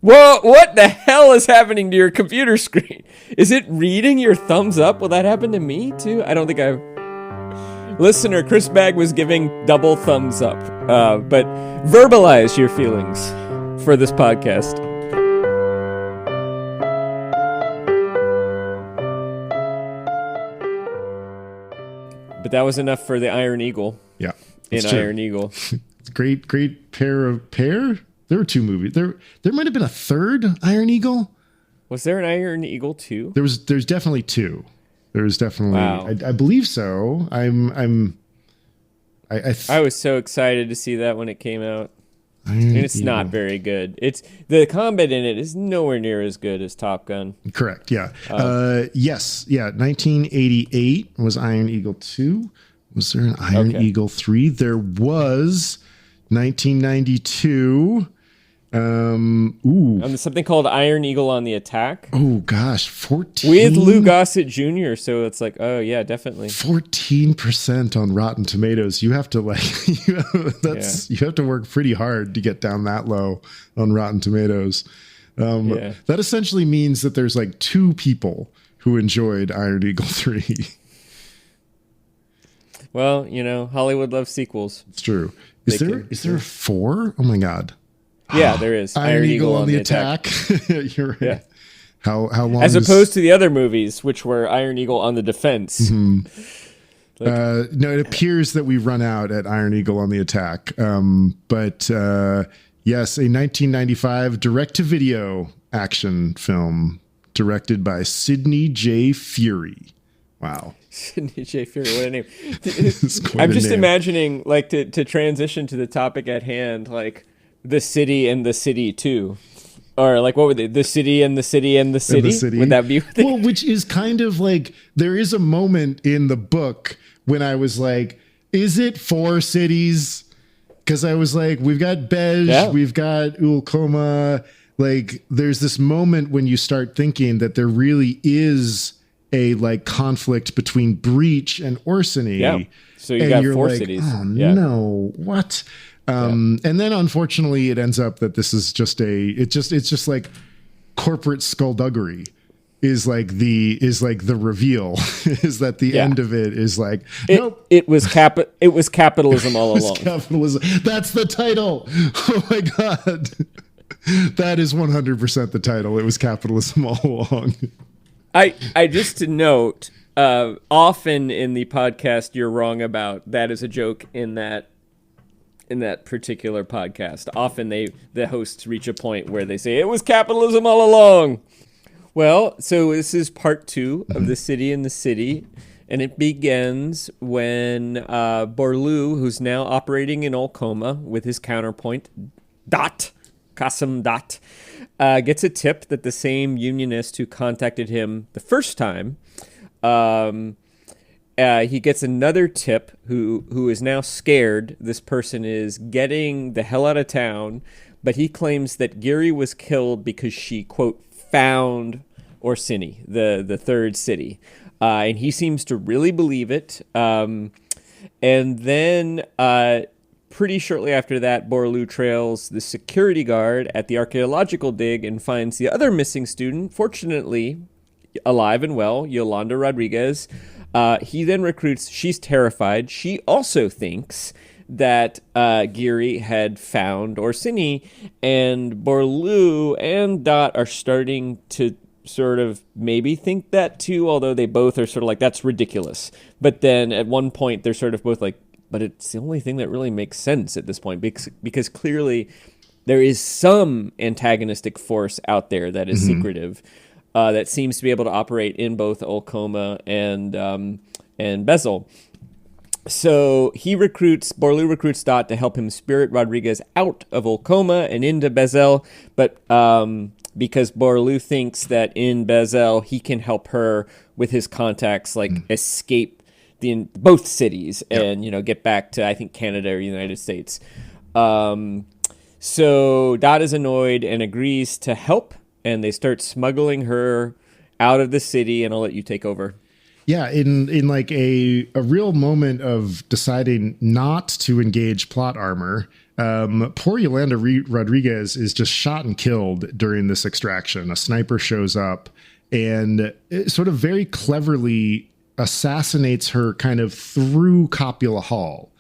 Whoa, what the hell is happening to your computer screen? Is it reading your thumbs up? Will that happen to me too? I don't think I... Listener, Chris Bagg was giving double thumbs up. But verbalize your feelings for this podcast. But that was enough for the Iron Eagle. Yeah. In true. Iron Eagle. Great pair? There were two movies. There might have been a third Iron Eagle. Was there an Iron Eagle 2? There's definitely two. There's definitely, wow. I believe so. I was so excited to see that when it came out. And it's not very good. It's the combat in it is nowhere near as good as Top Gun. Correct. Yeah. Yes. Yeah. 1988 was Iron Eagle 2. Was there an Iron Eagle 3? There was 1992. Something called Iron Eagle on the Attack. Oh gosh, 14 with Lou Gossett Jr. So it's like, oh yeah, definitely 14% on Rotten Tomatoes. You have to you have to work pretty hard to get down that low on Rotten Tomatoes. That essentially means that there's like 2 people who enjoyed Iron Eagle 3. Well, Hollywood loves sequels. It's true. Is there a 4? Oh my God. Yeah, there is. Iron Eagle on the Attack. You're right. Yeah. How long? As opposed to the other movies, which were Iron Eagle on the Defense. Mm-hmm. No, it appears that we run out at Iron Eagle on the Attack. But yes, a 1995 direct-to-video action film directed by Sidney J. Furie. Wow. Sidney J. Furie, what a name. I'm just imagining, like, to transition to the topic at hand, like, The City and the City 2. Or like, what were they? The City and the City and the City? Would that be? Well, which is kind of like, there is a moment in the book when I was like, is it 4 cities? Because I was like, we've got Bej, we've got Ulcoma. Like, there's this moment when you start thinking that there really is a like conflict between Breach and Orsini. Yeah. So you got 4 cities. Oh no, what? And then unfortunately it ends up that this is just it's just like corporate skullduggery is like the reveal is that the end of it is like, nope. It was capitalism all along. Capitalism. That's the title. Oh my God. That is 100% the title. It was capitalism all along. I just to note, often in the podcast you're wrong about that is a joke in that particular podcast. Often the hosts reach a point where they say it was capitalism all along. Well, so this is part 2 of The City and the City, and it begins when Borlu, who's now operating in Olcoma with his counterpoint Qasim Dot, gets a tip that the same unionist who contacted him the first time, he gets another tip who is now scared. This person is getting the hell out of town, but he claims that Geary was killed because she, quote, found Orsini, the third city. And he seems to really believe it. And then pretty shortly after that, Borlu trails the security guard at the archaeological dig and finds the other missing student, fortunately alive and well, Yolanda Rodriguez. He then recruits, she's terrified. She also thinks that Geary had found Orsini, and Borlu and Dot are starting to sort of maybe think that too, although they both are sort of like, that's ridiculous. But then at one point, they're sort of both like, but it's the only thing that really makes sense at this point, because clearly there is some antagonistic force out there that is secretive. That seems to be able to operate in both Olcoma and Bezel. So Borlu recruits Dot to help him spirit Rodriguez out of Olcoma and into Bezel, but because Borlu thinks that in Bezel he can help her with his contacts, like escape both cities and get back to, I think, Canada or United States. So Dot is annoyed and agrees to help, and they start smuggling her out of the city, and I'll let you take over. Yeah, in like a real moment of deciding not to engage plot armor, Poor Yolanda Rodriguez is just shot and killed during this extraction. A sniper shows up and sort of very cleverly assassinates her kind of through Copula Hall.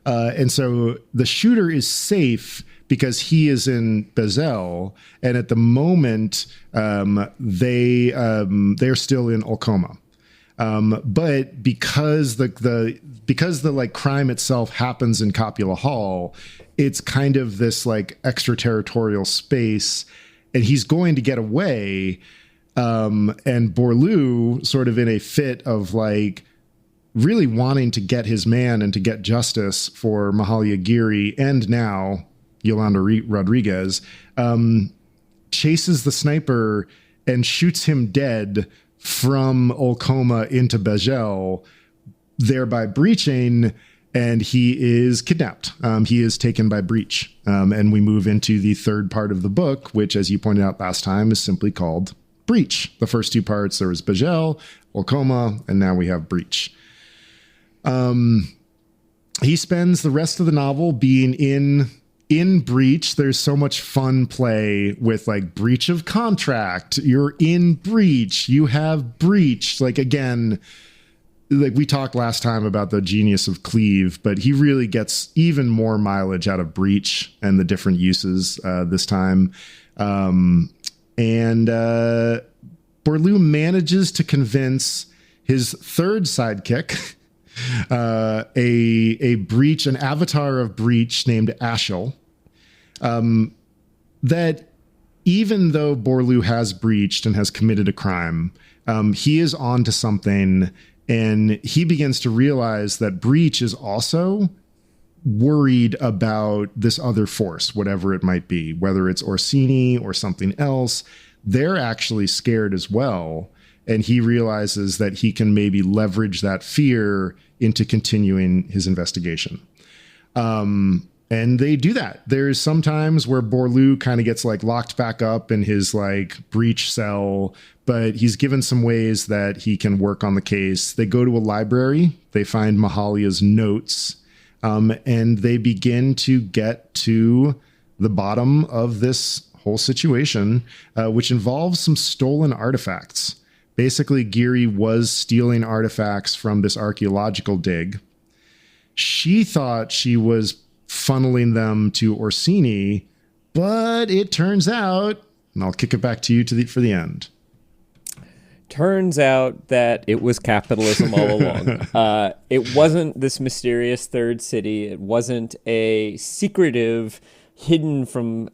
And so the shooter is safe because he is in Bezel, and at the moment they're still in Olcoma. But because the like crime itself happens in Copula Hall, it's kind of this like extraterritorial space, and he's going to get away. And Borlu, sort of in a fit of like really wanting to get his man and to get justice for Mahalia Giri and now Yolanda Rodriguez, chases the sniper and shoots him dead from Olcoma into Bezel, thereby breaching, and he is kidnapped. He is taken by breach. And we move into the third part of the book, which, as you pointed out last time, is simply called Breach. The first two parts, there was Bezel, Olcoma, and now we have Breach. He spends the rest of the novel being in Breach. There's so much fun play with like breach of contract. You're in Breach. You have breached. Like, again, like we talked last time about the genius of Cleave, but he really gets even more mileage out of Breach and the different uses this time. And Borlu manages to convince his third sidekick, a breach, an avatar of Breach named Ashel, that even though Borlu has breached and has committed a crime, he is onto something, and he begins to realize that Breach is also worried about this other force, whatever it might be, whether it's Orsini or something else. They're actually scared as well. And he realizes that he can maybe leverage that fear into continuing his investigation. And they do that. There's some times where Borlu kind of gets like locked back up in his like breach cell, but he's given some ways that he can work on the case. They go to a library, they find Mahalia's notes, and they begin to get to the bottom of this whole situation, which involves some stolen artifacts. Basically, Giri was stealing artifacts from this archaeological dig. She thought she was funneling them to Orsini, but it turns out, and I'll kick it back to you for the end. Turns out that it was capitalism all along. It wasn't this mysterious third city. It wasn't a secretive, hidden from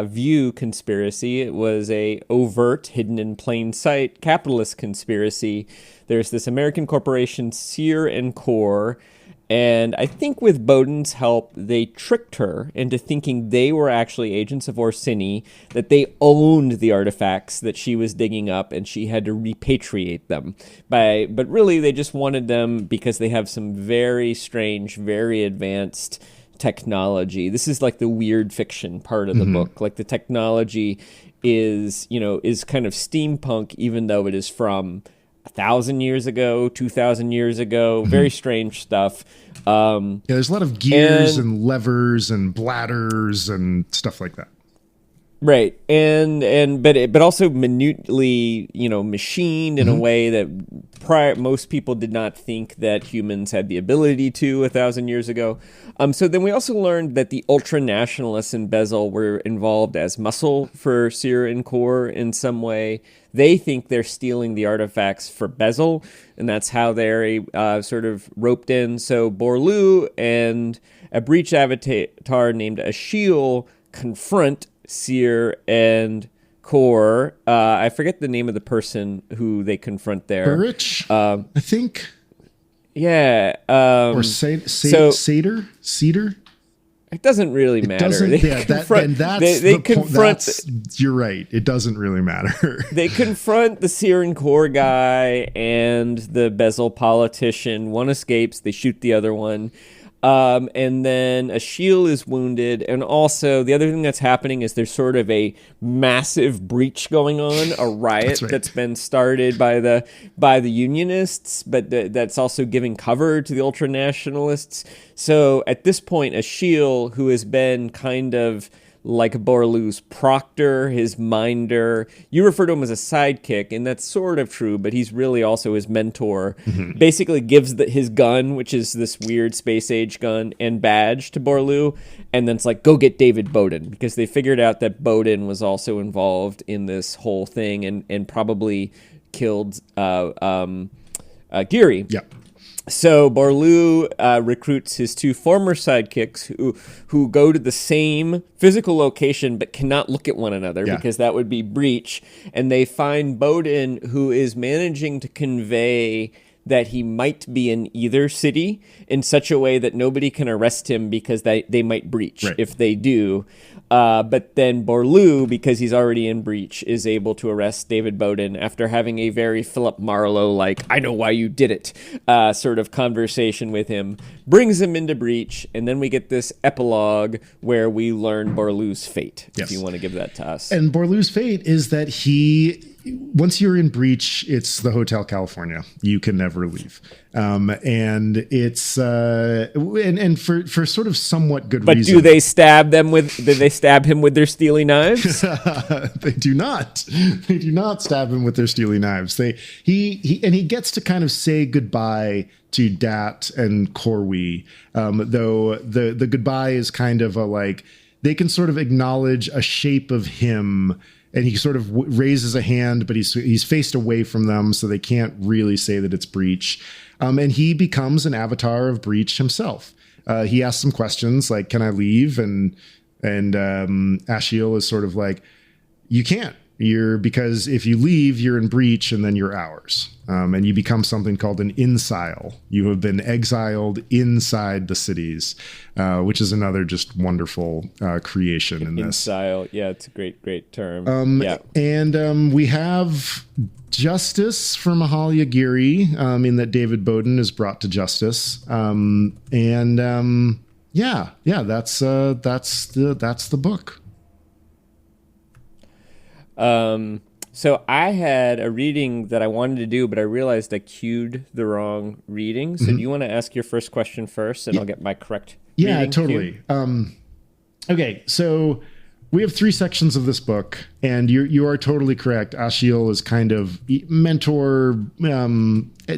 view conspiracy. It was a overt, hidden in plain sight capitalist conspiracy. There's this American corporation, Sear and Core, and I think with Bowden's help, they tricked her into thinking they were actually agents of Orsini, that they owned the artifacts that she was digging up, and she had to repatriate them. But really, they just wanted them because they have some very strange, very advanced technology. This is like the weird fiction part of the book. Like the technology is kind of steampunk, even though it is from 1,000 years ago, 2,000 years ago. Very strange stuff. There's a lot of gears and levers and bladders and stuff like that. Right, but also minutely, machined in a way that most people did not think that humans had the ability to 1,000 years ago. So then we also learned that the ultra-nationalists in Bezel were involved as muscle for Sear and Core in some way. They think they're stealing the artifacts for Bezel, and that's how they're sort of roped in. So Borlu and a breach avatar named Ashil confront Sear and Core. I forget the name of the person who they confront there. Burrich, I think. Yeah. Or Cedar? It doesn't really matter. You're right. It doesn't really matter. They confront the Sear and Core guy and the Bezel politician. One escapes. They shoot the other one. And then Achille is wounded. And also, the other thing that's happening is there's sort of a massive breach going on, a riot that's been started by the Unionists, but that's also giving cover to the ultranationalists. So at this point, Achille, who has been kind of like Borlu's proctor, his minder. You refer to him as a sidekick, and that's sort of true, but he's really also his mentor. Basically gives his gun, which is this weird space age gun, and badge to Borlu, and then it's like, go get David Bowden, because they figured out that Bowden was also involved in this whole thing and probably killed Geary. Yeah. So Borlu recruits his two former sidekicks who go to the same physical location but cannot look at one another because that would be breach. And they find Bowden, who is managing to convey that he might be in either city in such a way that nobody can arrest him because they might breach if they do. But then Borlu, because he's already in breach, is able to arrest David Bowden after having a very Philip Marlowe, like, I know why you did it, sort of conversation with him, brings him into breach, and then we get this epilogue where we learn Borlu's fate, if you want to give that to us. And Borlu's fate is that once you're in breach, it's the Hotel California. You can never leave. And it's and for sort of somewhat good reason. But do they stab him with their steely knives? They do not. They do not stab him with their steely knives. He gets to kind of say goodbye to Dat and Corwy, though the goodbye is kind of a like, they can sort of acknowledge a shape of him. And he sort of raises a hand, but he's faced away from them, so they can't really say that it's breach. And he becomes an avatar of breach himself. He asks some questions like, "Can I leave?" And Achille is sort of like, "You can't. Because if you leave, you're in breach, and then you're ours." And you become something called an insile. You have been exiled inside the cities, which is another just wonderful creation in this. Insile, yeah, it's a great term. And we have justice for Mahalia Geary, in that David Bowden is brought to justice. That's the book. So I had a reading that I wanted to do, but I realized I queued the wrong reading. So do you want to ask your first question first, and I'll get my correct reading totally. Okay, so we have 3 sections of this book, and you are totally correct. Achille is kind of mentor,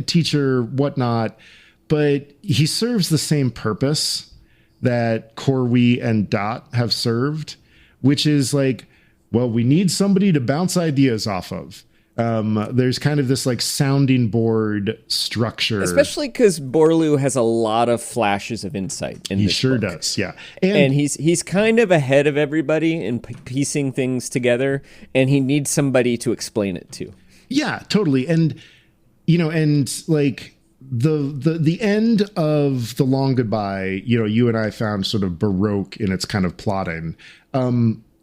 teacher, whatnot, but he serves the same purpose that Corwy and Dot have served, which is like, well, we need somebody to bounce ideas off of. There's kind of this like sounding board structure. Especially because Borlu has a lot of flashes of insight in this book. He sure does, yeah. And he's kind of ahead of everybody in piecing things together, and he needs somebody to explain it to. Yeah, totally. And, and like the end of The Long Goodbye, you and I found sort of Baroque in its kind of plotting.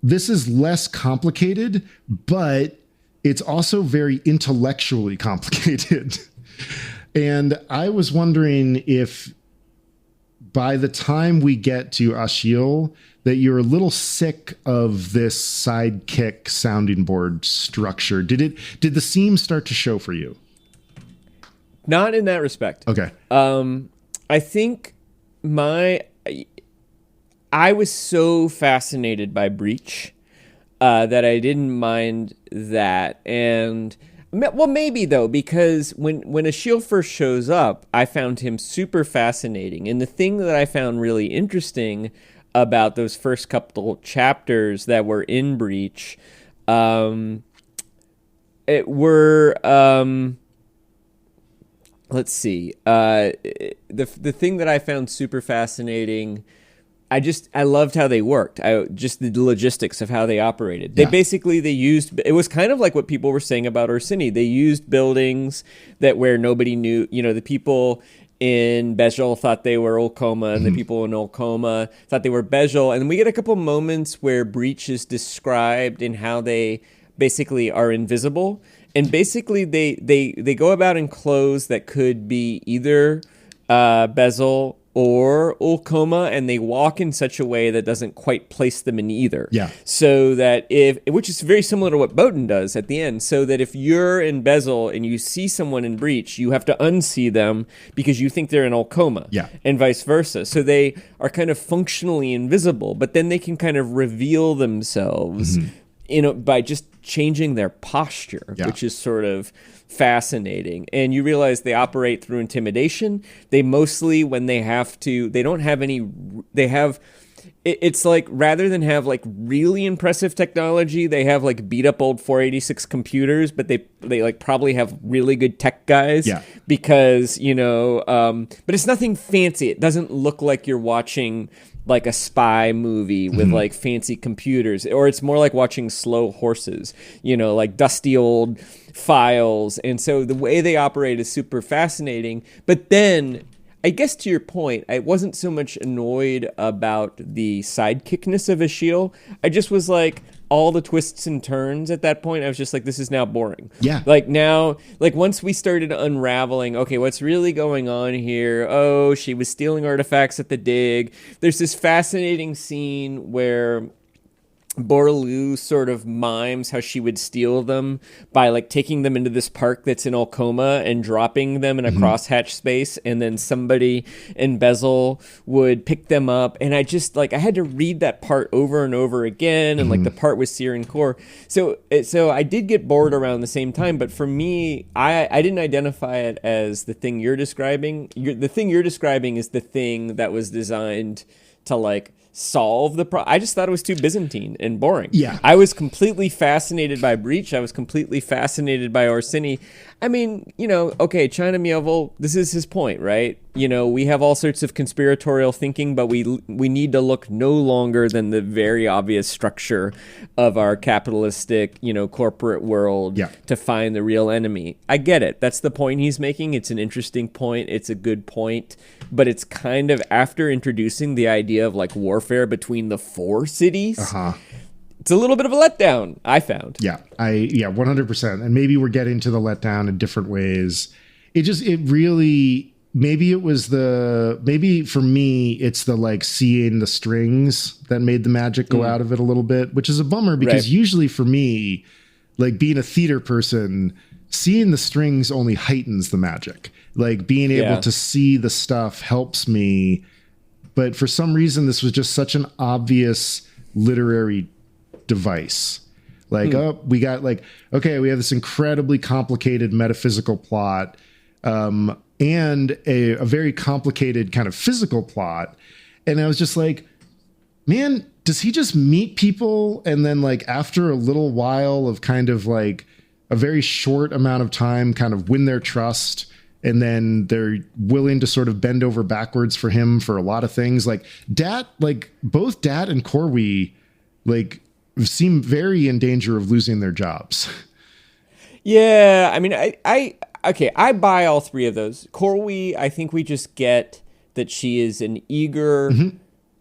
This is less complicated, but it's also very intellectually complicated. And I was wondering if by the time we get to Achille, that you're a little sick of this sidekick sounding board structure. Did the seam start to show for you? Not in that respect. Okay. I think I was so fascinated by breach that I didn't mind that. And well, maybe though, because when Achille first shows up, I found him super fascinating. And the thing that I found really interesting about those first couple chapters that were in breach, let's see, the thing that I found super fascinating, I loved how they worked. Just the logistics of how they operated. They used, it was kind of like what people were saying about Orsini. They used buildings where nobody knew, the people in Bejel thought they were Olcoma, and the people in Olcoma thought they were Bejel. And we get a couple moments where breach is described in how they basically are invisible. And basically they go about in clothes that could be either Bezel or Ulcoma, and they walk in such a way that doesn't quite place them in either. Yeah. So that which is very similar to what Bowden does at the end, so that if you're in Bezel and you see someone in Breach, you have to unsee them because you think they're in Ulcoma. Yeah. And vice versa. So they are kind of functionally invisible, but then they can kind of reveal themselves by just changing their posture, which is sort of fascinating. And you realize they operate through intimidation. They mostly, when they have to, they don't have any, they have, it's like, rather than have like really impressive technology, they have like beat up old 486 computers, but they like probably have really good tech guys because, but it's nothing fancy. It doesn't look like you're watching like a spy movie with like fancy computers, or it's more like watching slow horses, like dusty old files. And so the way they operate is super fascinating. But then, I guess to your point, I wasn't so much annoyed about the sidekickness of Ashiel. I just was like, all the twists and turns at that point, I was just like, this is now boring. Yeah. Like now, like once we started unraveling, okay, what's really going on here? Oh, she was stealing artifacts at the dig. There's this fascinating scene where Borlu sort of mimes how she would steal them by like taking them into this park that's in Ulcoma and dropping them in a crosshatch space, and then somebody in Bezel would pick them up. And I just like, I had to read that part over and over again, and like the part with Sear and Core. So I did get bored around the same time, but for me, I didn't identify it as the thing you're describing. The thing you're describing is the thing that was designed to like solve the problem. I just thought it was too Byzantine and boring. Yeah. I was completely fascinated by Breach. I was completely fascinated by Orsini. I mean, okay, China Miéville, this is his point, right? We have all sorts of conspiratorial thinking, but we need to look no longer than the very obvious structure of our capitalistic, corporate world to find the real enemy. I get it. That's the point he's making. It's an interesting point. It's a good point. But it's kind of, after introducing the idea of like warfare between the four cities, it's a little bit of a letdown, I found. Yeah, 100%. And maybe we're getting to the letdown in different ways. It really, maybe for me, it's the like seeing the strings that made the magic go out of it a little bit, which is a bummer because usually for me, like being a theater person, seeing the strings only heightens the magic. Like being able to see the stuff helps me. But for some reason, this was just such an obvious literary device. Like, we got like, okay, we have this incredibly complicated metaphysical plot, and a very complicated kind of physical plot. And I was just like, man, does he just meet people and then like after a little while of kind of like a very short amount of time kind of win their trust, and then they're willing to sort of bend over backwards for him for a lot of things? Like both Dat and Corwy like seem very in danger of losing their jobs. Yeah, I mean, I buy all three of those. Corwy, I think we just get that she is an eager,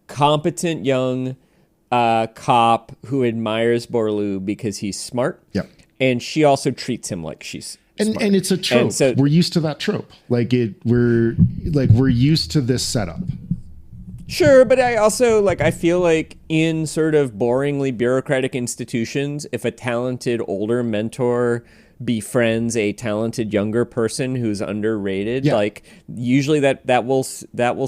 competent young cop who admires Borlu because he's smart. Yep. And she also treats him like she's smart. And it's a trope. So, we're used to that trope. We're used to this setup. Sure, but I feel like in sort of boringly bureaucratic institutions, if a talented older mentor befriends a talented younger person who's underrated, like usually that will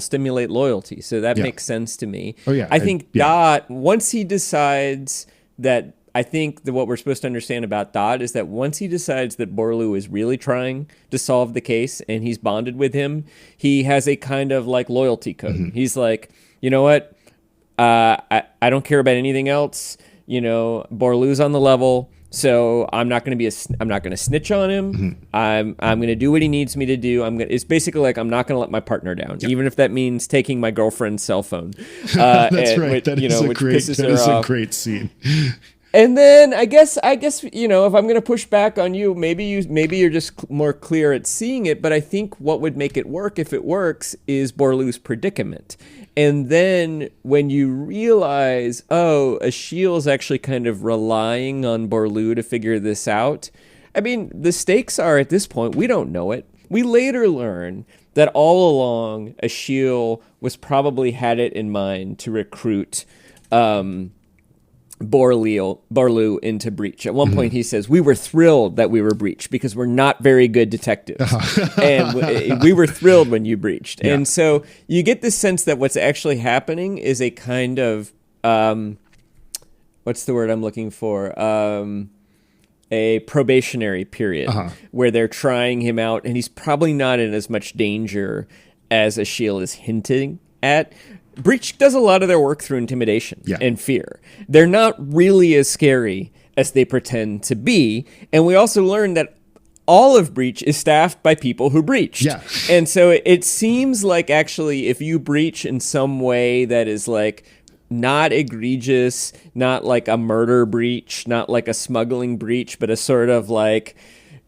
stimulate loyalty. So that makes sense to me. Oh yeah. I think Dot, once he decides that, I think that what we're supposed to understand about Dot is that once he decides that Borlu is really trying to solve the case and he's bonded with him, he has a kind of like loyalty code. He's like, you know what? I don't care about anything else. Borlu's on the level, so I'm not going to snitch on him. I'm going to do what he needs me to do. It's basically like I'm not going to let my partner down, even if that means taking my girlfriend's cell phone. That's right. That is a great scene. And then I guess if I'm going to push back on you, maybe you're just more clear at seeing it. But I think what would make it work, if it works, is Borlu's predicament. And then when you realize, Ashiel's actually kind of relying on Borlu to figure this out. I mean, the stakes are at this point, we don't know it. We later learn that all along Ashiel was probably had it in mind to recruit Borlu into Breach. At one point he says, we were thrilled that we were breached because we're not very good detectives. And we were thrilled when you breached. Yeah. And so you get the sense that what's actually happening is a kind of, what's the word I'm looking for? A probationary period where they're trying him out, and he's probably not in as much danger as Ashiel is hinting at. Breach does a lot of their work through intimidation and fear. They're not really as scary as they pretend to be. And we also learned that all of Breach is staffed by people who breached. Yeah. And so it seems like actually if you breach in some way that is like not egregious, not like a murder breach, not like a smuggling breach, but a sort of like,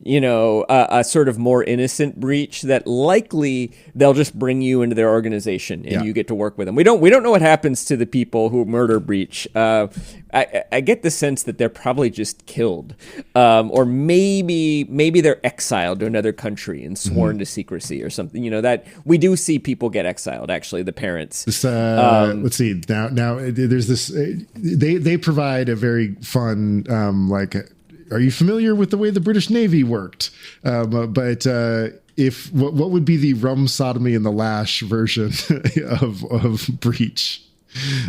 you know, a sort of more innocent breach, that likely they'll just bring you into their organization and you get to work with them. We don't know what happens to the people who murder Breach. I get the sense that they're probably just killed, or maybe they're exiled to another country and sworn to secrecy or something. You know, that we do see people get exiled. Actually, the parents. This, let's see. Now there's this. They provide a very fun like. Are you familiar with the way the British Navy worked? But if what would be the rum sodomy and the lash version of Breach?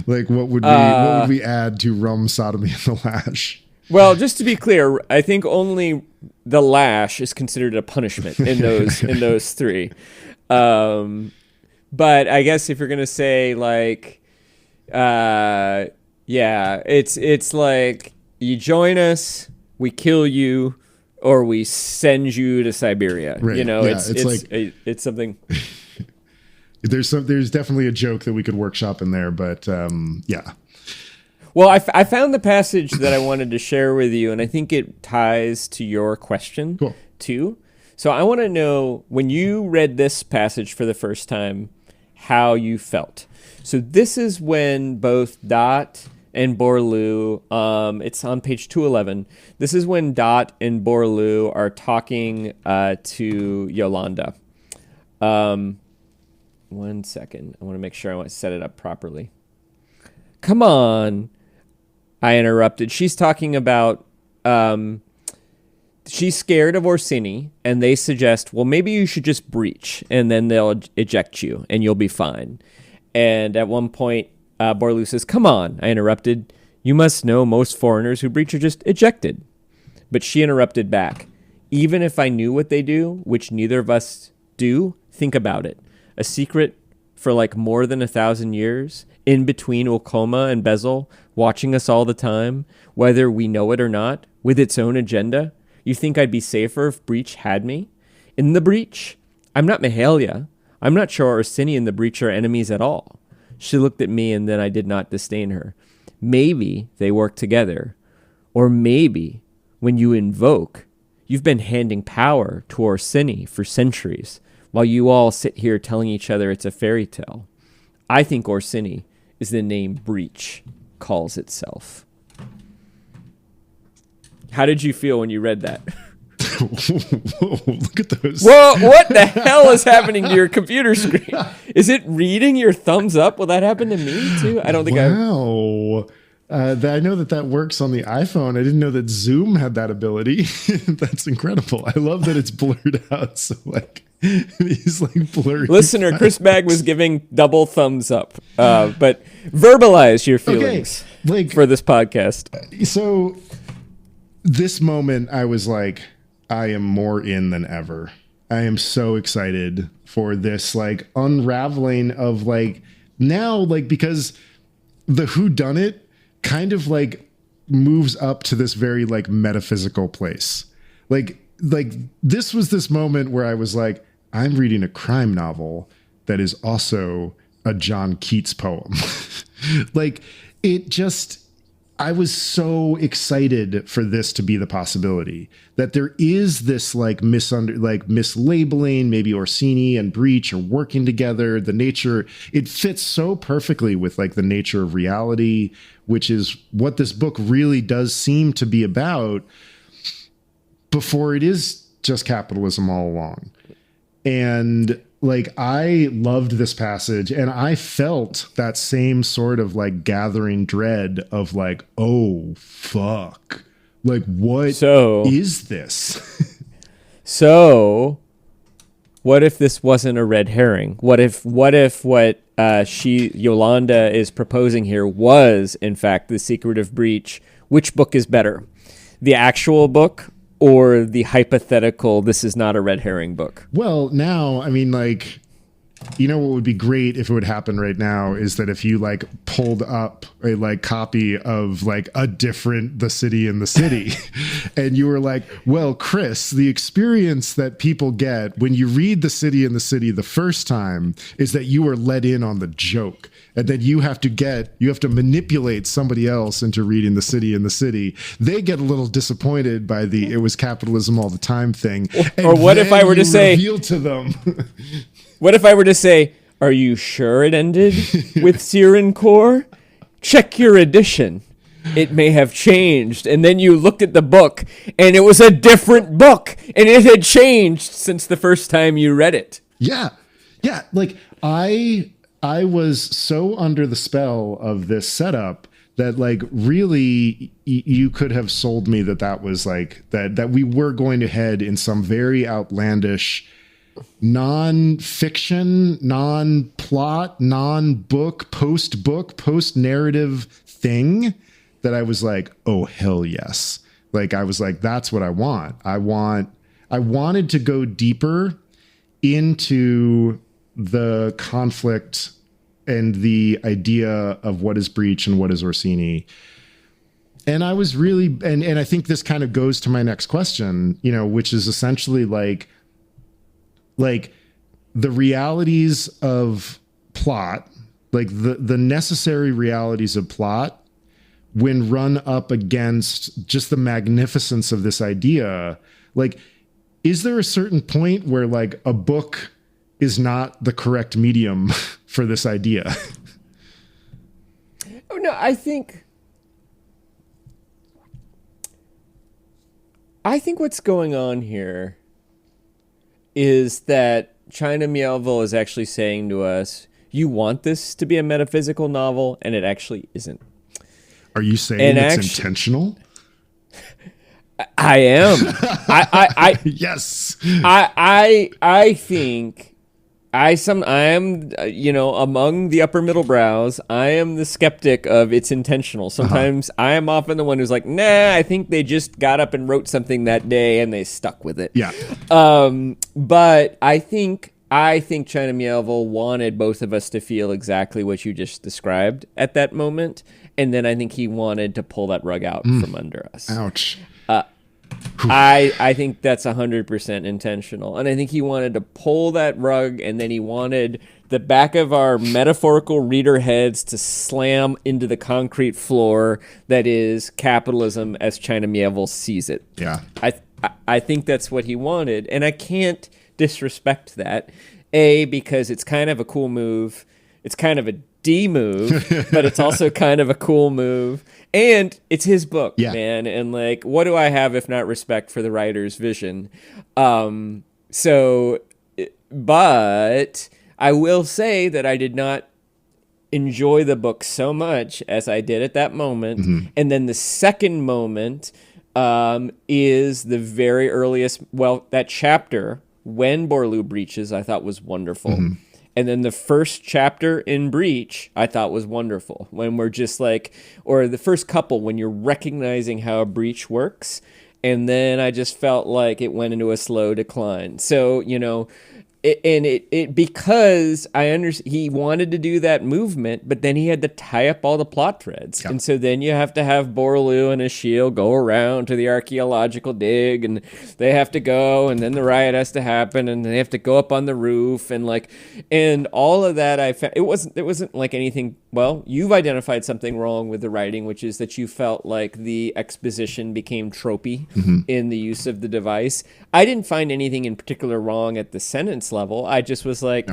Like what would we add to rum sodomy and the lash? Well, just to be clear, I think only the lash is considered a punishment in those three. But I guess if you're gonna say like, it's like you join us, we kill you, or we send you to Siberia. Right. You know, it's something. There's definitely a joke that we could workshop in there, but yeah. Well, I found the passage that I wanted to share with you, and I think it ties to your question too. So I want to know, when you read this passage for the first time, how you felt. So this is when both Dot and Borlu, it's on page 211. This is when Dot and Borlu are talking to Yolanda. 1 second. I want to make sure I want to set it up properly. Come on, I interrupted. She's talking about she's scared of Orsini, and they suggest, well, maybe you should just breach, and then they'll eject you, and you'll be fine. And at one point, Borlu says, come on, I interrupted. You must know most foreigners who breach are just ejected. But she interrupted back. Even if I knew what they do, which neither of us do, think about it. A secret for like more than 1,000 years, in between Ulcoma and Bezel, watching us all the time, whether we know it or not, with its own agenda. You think I'd be safer if Breach had me? In the Breach? I'm not Mahalia. I'm not sure Orsini and the Breach are enemies at all. She looked at me, and then I did not disdain her. Maybe they work together. Or maybe, when you invoke, you've been handing power to Orsini for centuries, while you all sit here telling each other it's a fairy tale. I think Orsini is the name Breach calls itself. How did you feel when you read that? Whoa, look at those. Whoa, what the hell is happening to your computer screen? Is it reading your thumbs up? Will that happen to me too? I don't think Wow. I know that works on the iPhone. I didn't know that Zoom had that ability. That's incredible. I love that it's blurred out. So like these like blurry. Listener, Chris Bagg was giving double thumbs up. But verbalize your feelings for this podcast. So this moment, I was like, I am more in than ever. I am so excited for this like unraveling of like now, like, because the whodunit kind of like moves up to this very like metaphysical place. Like this was this moment where I was like, I'm reading a crime novel that is also a John Keats poem. Like it just, I was so excited for this to be the possibility that there is this like mislabeling, maybe Orsini and Breach are working together. The nature, it fits so perfectly with like the nature of reality, which is what this book really does seem to be about before it is just capitalism all along. And like I loved this passage, and I felt that same sort of like gathering dread of like, oh fuck, like what is this? So what if this wasn't a red herring? What if what Yolanda is proposing here was in fact the secretive breach? Which book is better, the actual book or the hypothetical this is not a red herring book? Well, now, I mean, like, you know what would be great if it would happen right now is that if you like pulled up a like copy of like a different The City in the City and you were like, well, Chris, the experience that people get when you read The City in the City the first time is that you are let in on the joke. And then you have to manipulate somebody else into reading The City in the City. They get a little disappointed by the "it was capitalism all the time" thing. Or what if I were to say, reveal to them? What if I were to say, are you sure it ended with Siren Core? Check your edition. It may have changed. And then you looked at the book and it was a different book and it had changed since the first time you read it. Yeah. Yeah. Like I was so under the spell of this setup that like really you could have sold me that was like that we were going to head in some very outlandish non-fiction, non-plot, non-book, post-narrative thing that I was like, oh, hell yes. Like, I was like, that's what I want. I wanted to go deeper into the conflict and the idea of what is Breach and what is Orsini. And I was really, and I think this kind of goes to my next question, you know, which is essentially like the realities of plot, like the necessary realities of plot when run up against just the magnificence of this idea. Like, is there a certain point where like a book is not the correct medium for this idea? Oh, no, I think what's going on here is that China Miéville is actually saying to us, you want this to be a metaphysical novel, and it actually isn't. Are you saying it's intentional? I am. I yes. I think I am, you know, among the upper middle brows, I am the skeptic of it's intentional. Sometimes I am often the one who's like, nah, I think they just got up and wrote something that day and they stuck with it. Yeah. But I think China Miéville wanted both of us to feel exactly what you just described at that moment. And then I think he wanted to pull that rug out from under us. Ouch. I think that's 100% intentional. And I think he wanted to pull that rug, and then he wanted the back of our metaphorical reader heads to slam into the concrete floor that is capitalism as China Miéville sees it. Yeah. I think that's what he wanted, and I can't disrespect that. A, because it's kind of a cool move. It's kind of a D move, but it's also kind of a cool move. And it's his book, man. And like, what do I have if not respect for the writer's vision? But I will say that I did not enjoy the book so much as I did at that moment. Mm-hmm. And then the second moment is the very earliest, that chapter when Borlu breaches, I thought was wonderful. Mm-hmm. And then the first chapter in Breach, I thought was wonderful. When we're just like, or the first couple, when you're recognizing how a breach works. And then I just felt like it went into a slow decline. So, you know, because he wanted to do that movement, but then he had to tie up all the plot threads. Yep. And so then you have to have Borlu and his shield go around to the archaeological dig, and they have to go, and then the riot has to happen, and they have to go up on the roof, and all of that. I found it wasn't like anything. Well, you've identified something wrong with the writing, which is that you felt like the exposition became tropey in the use of the device. I didn't find anything in particular wrong at the sentence level. I just was like,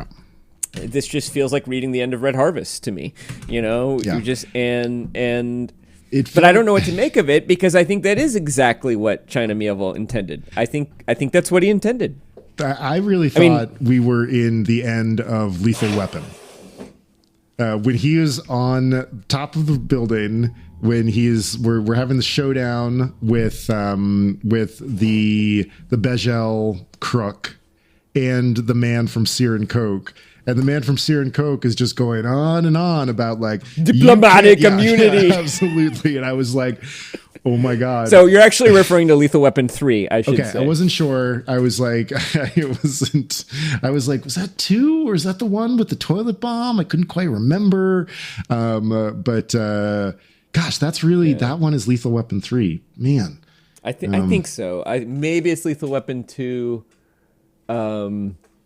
this just feels like reading the end of Red Harvest to me. You know, you just but I don't know what to make of it, because I think that is exactly what China Miéville intended. I think that's what he intended. I really thought we were in the end of Lethal Weapon. When he is on top of the building, when we're having the showdown with the Begel crook and the man from Sear and Coke. And the man from Sear and Coke is just going on and on about like diplomatic immunity. Yeah, absolutely. And I was like, oh my God. So you're actually referring to Lethal Weapon 3, I should say. I wasn't sure. I was like, was that 2 or is that the one with the toilet bomb? I couldn't quite remember. But gosh, that's really, that one is Lethal Weapon 3. Man. I think so. Maybe it's Lethal Weapon 2.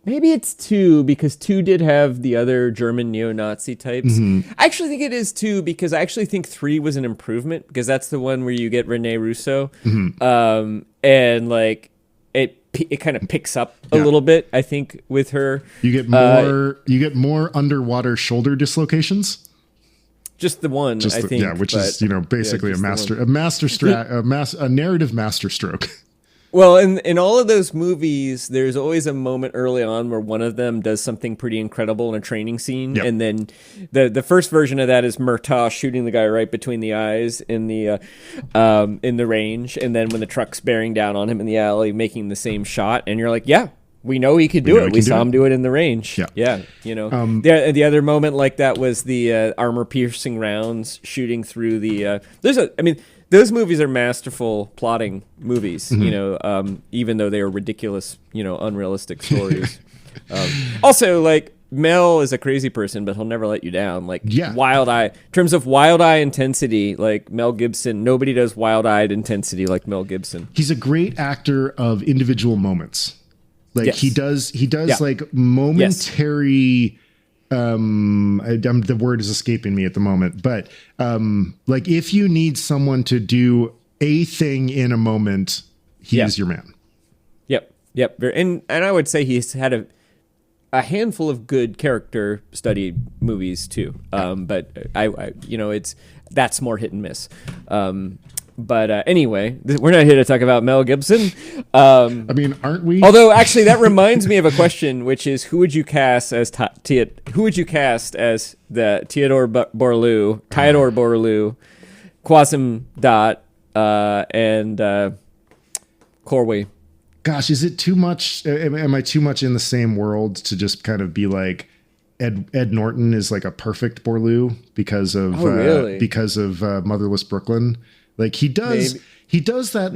Maybe it's 2 because 2 did have the other German neo-Nazi types. I actually think it is 2 because I actually think 3 was an improvement because that's the one where you get Rene Russo. And like it kind of picks up a little bit, I think, with her. You get more underwater shoulder dislocations. Just the one, I think. Yeah, which is basically a narrative masterstroke. Well, in all of those movies, there's always a moment early on where one of them does something pretty incredible in a training scene, and then the first version of that is Murtaugh shooting the guy right between the eyes in the range, and then when the truck's bearing down on him in the alley, making the same shot, and you're like, yeah, we know he could do it. We saw him do it in the range. Yeah. The other moment like that was the armor-piercing rounds shooting through the. Those movies are masterful plotting movies, even though they are ridiculous, unrealistic stories. Also, like, Mel is a crazy person, but he'll never let you down. Like, Wild Eye. In terms of Wild Eye intensity, like Mel Gibson, nobody does wild-eyed intensity like Mel Gibson. He's a great actor of individual moments. Like, he does like momentary... the word is escaping me at the moment, but like if you need someone to do a thing in a moment, he is your man. Yep. And I would say he's had a handful of good character study movies too. But that's more hit and miss. But anyway, we're not here to talk about Mel Gibson. Aren't we? Although, actually, that reminds me of a question, which is, who would you cast as the Theodore Borlu, Quasim Dot, and Corway? Gosh, is it too much? Am I too much in the same world to just kind of be like Ed Norton is like a perfect Borlu because of Motherless Brooklyn? Like he does that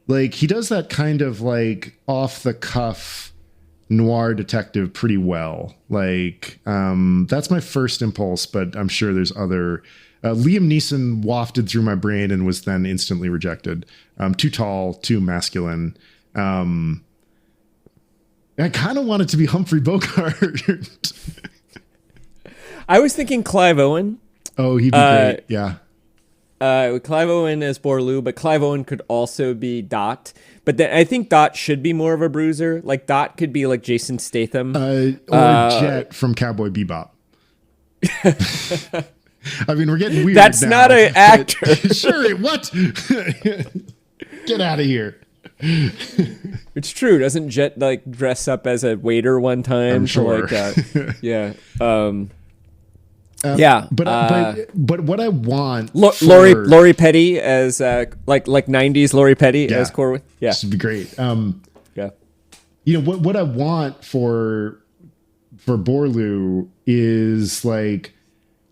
like he does that kind of like off the cuff noir detective pretty well. Like that's my first impulse, but I'm sure there's other. Liam Neeson wafted through my brain and was then instantly rejected. Too tall, too masculine. I kind of want it to be Humphrey Bogart. I was thinking Clive Owen. Oh, he'd be great. Yeah. Clive Owen as Borlu, but Clive Owen could also be Dot. But then I think Dot should be more of a bruiser. Like Dot could be like Jason Statham. Or Jet from Cowboy Bebop. I mean, we're getting weird. That's now, not an actor. Sure, what? Get out of here. It's true. Doesn't Jet like dress up as a waiter one time? I'm sure. Yeah. But what I want, Lori Petty as like 90s Lori Petty as Corwin. Yeah, this would be great. What I want for Borlu is like,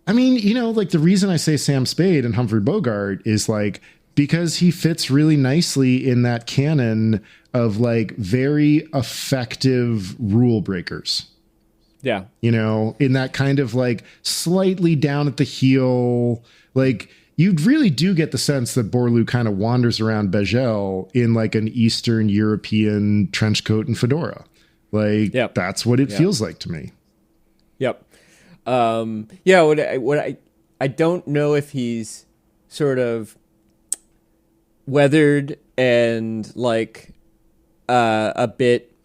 I mean, like the reason I say Sam Spade and Humphrey Bogart is like because he fits really nicely in that canon of like very effective rule breakers. Yeah. In that kind of like slightly down at the heel, like you really do get the sense that Borlu kind of wanders around Begel in like an Eastern European trench coat and fedora. Like that's what it feels like to me. Yep. I don't know if he's sort of weathered and like a bit,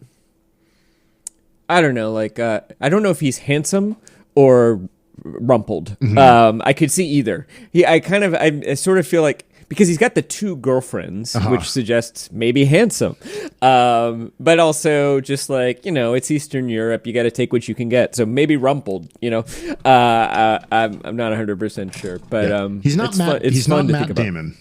I don't know, like I don't know if he's handsome or rumpled. I could see either. I sort of feel like because he's got the two girlfriends, which suggests maybe handsome, but also just like, you know, it's Eastern Europe, you got to take what you can get. So maybe rumpled, you know. I'm not 100% sure, but he's not Matt Damon.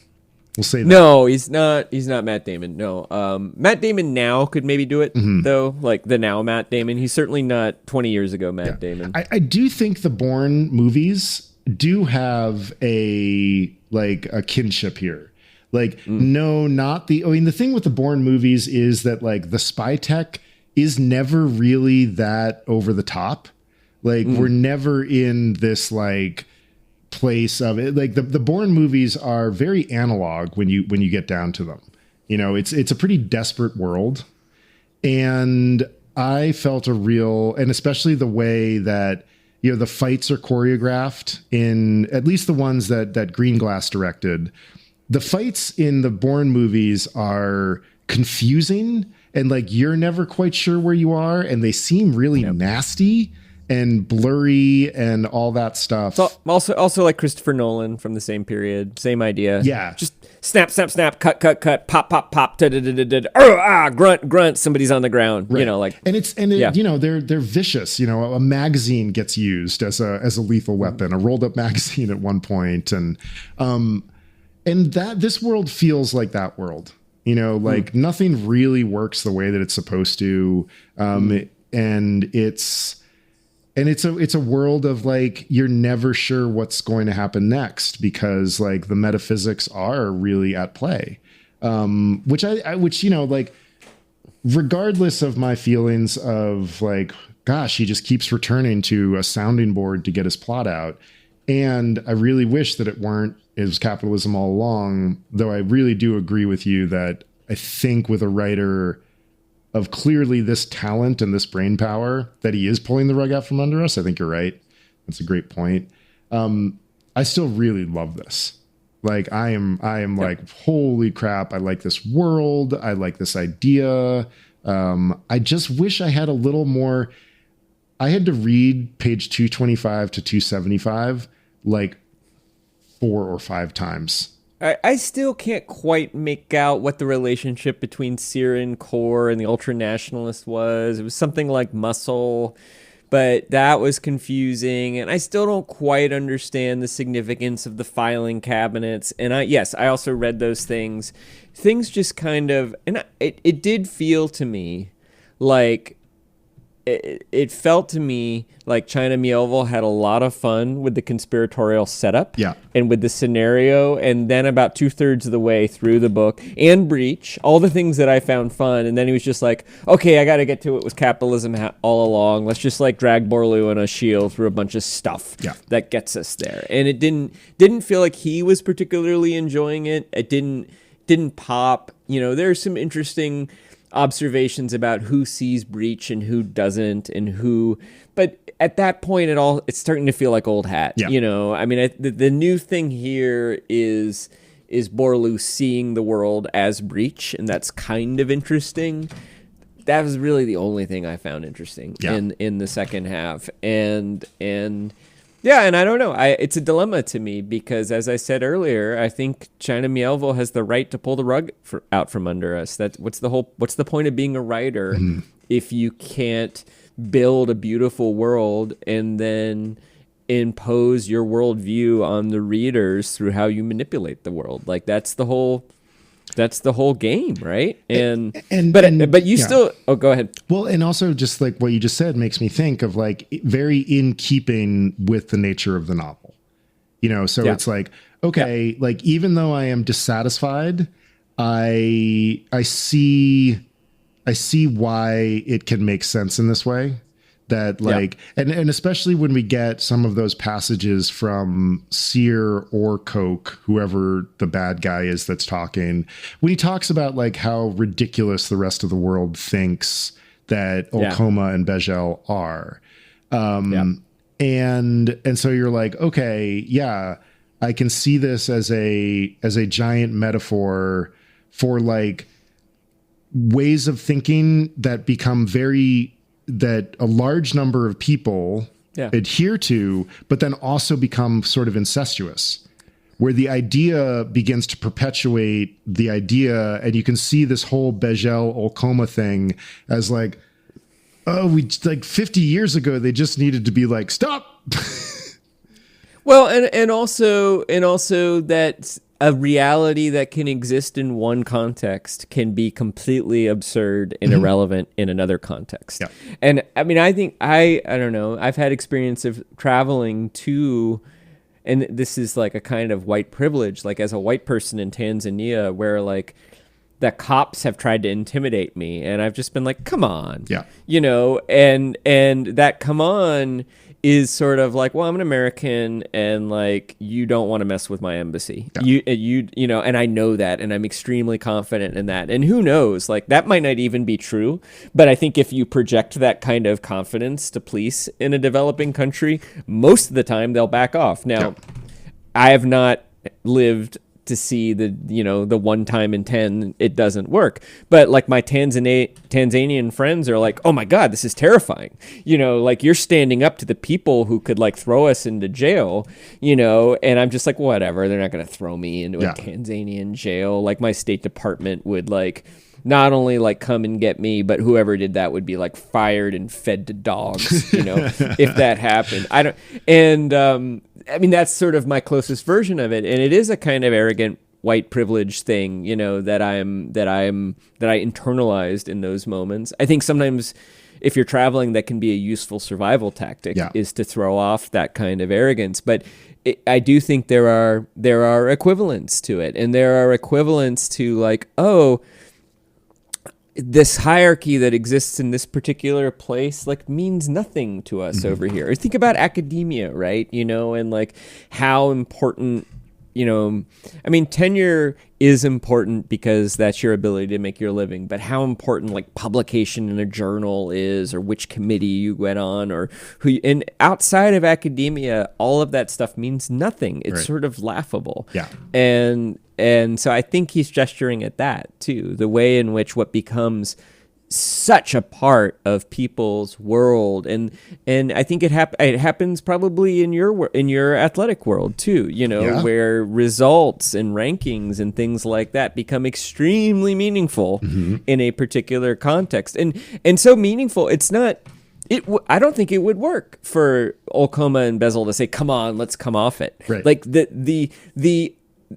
We'll say that. No, he's not Matt Damon. No, Matt Damon now could maybe do it though, like the now Matt Damon. He's certainly not 20 years ago Matt Damon. I do think the Bourne movies do have a kinship here. Like, no, not the. I mean, the thing with the Bourne movies is that like the spy tech is never really that over the top. Like, we're never in this like place of it. Like the Bourne movies are very analog when you get down to them. You know, it's a pretty desperate world, and I felt and especially the way that, you know, the fights are choreographed in at least the ones that Greenglass directed. The fights in the Bourne movies are confusing, and like you're never quite sure where you are, and they seem really nasty and blurry and all that stuff. So also like Christopher Nolan from the same period, same idea. Yeah, just snap, snap, snap, cut, pop, pop, pop, grunt, somebody's on the ground. Right. You know, like, you know, they're vicious. You know, a magazine gets used as a lethal weapon, a rolled up magazine at one point, and that this world feels like that world. You know, like nothing really works the way that it's supposed to, and it's a world of like, you're never sure what's going to happen next because like the metaphysics are really at play. Which, you know, like regardless of my feelings of like, gosh, he just keeps returning to a sounding board to get his plot out. And I really wish that it was capitalism all along, though I really do agree with you that I think with a writer of clearly this talent and this brain power that he is pulling the rug out from under us. I think you're right. That's a great point. I still really love this. Like I am like, holy crap. I like this world. I like this idea. I just wish I had a little more. I had to read page 225 to 275, like 4 or 5 times. I still can't quite make out what the relationship between Siren Core and the ultra-nationalist was. It was something like muscle, but that was confusing. And I still don't quite understand the significance of the filing cabinets. And I also read those things. Things just kind of, and it did feel to me like, it felt to me like China Miéville had a lot of fun with the conspiratorial setup and with the scenario. And then about 2/3 of the way through the book and Breach, all the things that I found fun. And then he was just like, okay, I got to get to it with capitalism all along. Let's just like drag Borlu and a shield through a bunch of stuff that gets us there. And it didn't feel like he was particularly enjoying it. It didn't pop. You know, there's some interesting observations about who sees Breach and who doesn't and who, but at that point it's starting to feel like old hat. You know, I mean, the new thing here is Borlu seeing the world as Breach, and that's kind of interesting. That was really the only thing I found interesting in the second half. And I don't know. It's a dilemma to me because, as I said earlier, I think China Miéville has the right to pull the rug out from under us. What's the point of being a writer if you can't build a beautiful world and then impose your worldview on the readers through how you manipulate the world? Like that's the whole game, right? But you still. Oh, go ahead. Well, and also just like what you just said makes me think of like very in keeping with the nature of the novel. You know, so it's like, okay, like even though I am dissatisfied, I see why it can make sense in this way. That like, and especially when we get some of those passages from Sear or Coke, whoever the bad guy is that's talking, when he talks about like how ridiculous the rest of the world thinks that Olcoma and Bejel are. And so you're like, okay, I can see this as a giant metaphor for like ways of thinking that become that a large number of people adhere to, but then also become sort of incestuous, where the idea begins to perpetuate the idea, and you can see this whole Begel-Olcoma thing as like, oh, we like 50 years ago they just needed to be like, stop. Well, and also that a reality that can exist in one context can be completely absurd and irrelevant in another context. Yeah. And I mean, I think I don't know. I've had experience of traveling to, and this is like a kind of white privilege, like as a white person in Tanzania, where like the cops have tried to intimidate me, and I've just been like, come on, Yeah. you know, and that come on is sort of like, well, I'm an American, and like, you don't want to mess with my embassy. Yeah. You know, and I know that, and I'm extremely confident in that. And who knows, like that might not even be true. But I think if you project that kind of confidence to police in a developing country, most of the time they'll back off. Now, Yeah. I have not lived to see the, you know, the 1 time in 10 it doesn't work, but like my Tanzanian friends are like, oh my god, this is terrifying, you know, like you're standing up to the people who could like throw us into jail, you know. And I'm just like, whatever, they're not going to throw me into a Tanzanian jail. Like my State Department would like not only like come and get me, but whoever did that would be like fired and fed to dogs, you know, if that happened. I mean, that's sort of my closest version of it. And it is a kind of arrogant white privilege thing, you know, that I internalized in those moments. I think sometimes if you're traveling, that can be a useful survival tactic, is to throw off that kind of arrogance. But I do think there are equivalents to it. And there are equivalents to like, oh, this hierarchy that exists in this particular place like means nothing to us over here. Or think about academia, right? You know, and like how important, you know, I mean, tenure is important because that's your ability to make your living, but how important like publication in a journal is, or which committee you went on, or and outside of academia, all of that stuff means nothing. It's sort of laughable. Yeah. And so I think he's gesturing at that too, the way in which what becomes such a part of people's world, and I think it happens probably in your athletic world too, you know, where results and rankings and things like that become extremely meaningful in a particular context, and so meaningful it's not. I don't think it would work for Olcoma and Bezel to say, "Come on, let's come off it." Right. Like the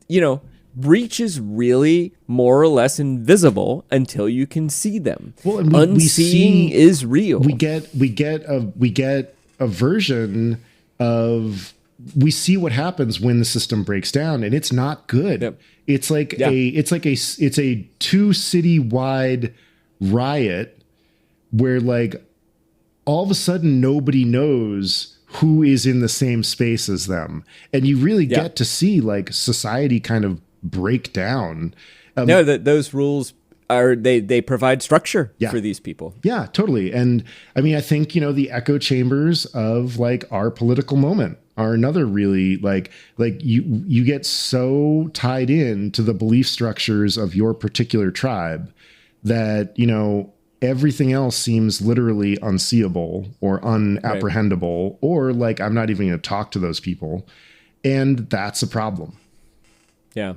you know, breach is really more or less invisible until you can see them. Well, and unseeing is real. We get a version of, we see what happens when the system breaks down, and it's not good. Yep. It's like it's a 2 city-wide riot where like all of a sudden nobody knows who is in the same space as them, and you really get to see like society kind of break down. No, those rules are they provide structure for these people. Yeah, totally. And I mean, I think, you know, the echo chambers of like our political moment are another really like you get so tied in to the belief structures of your particular tribe that, you know, everything else seems literally unseeable or unapprehendable, or like I'm not even going to talk to those people, and that's a problem. Yeah.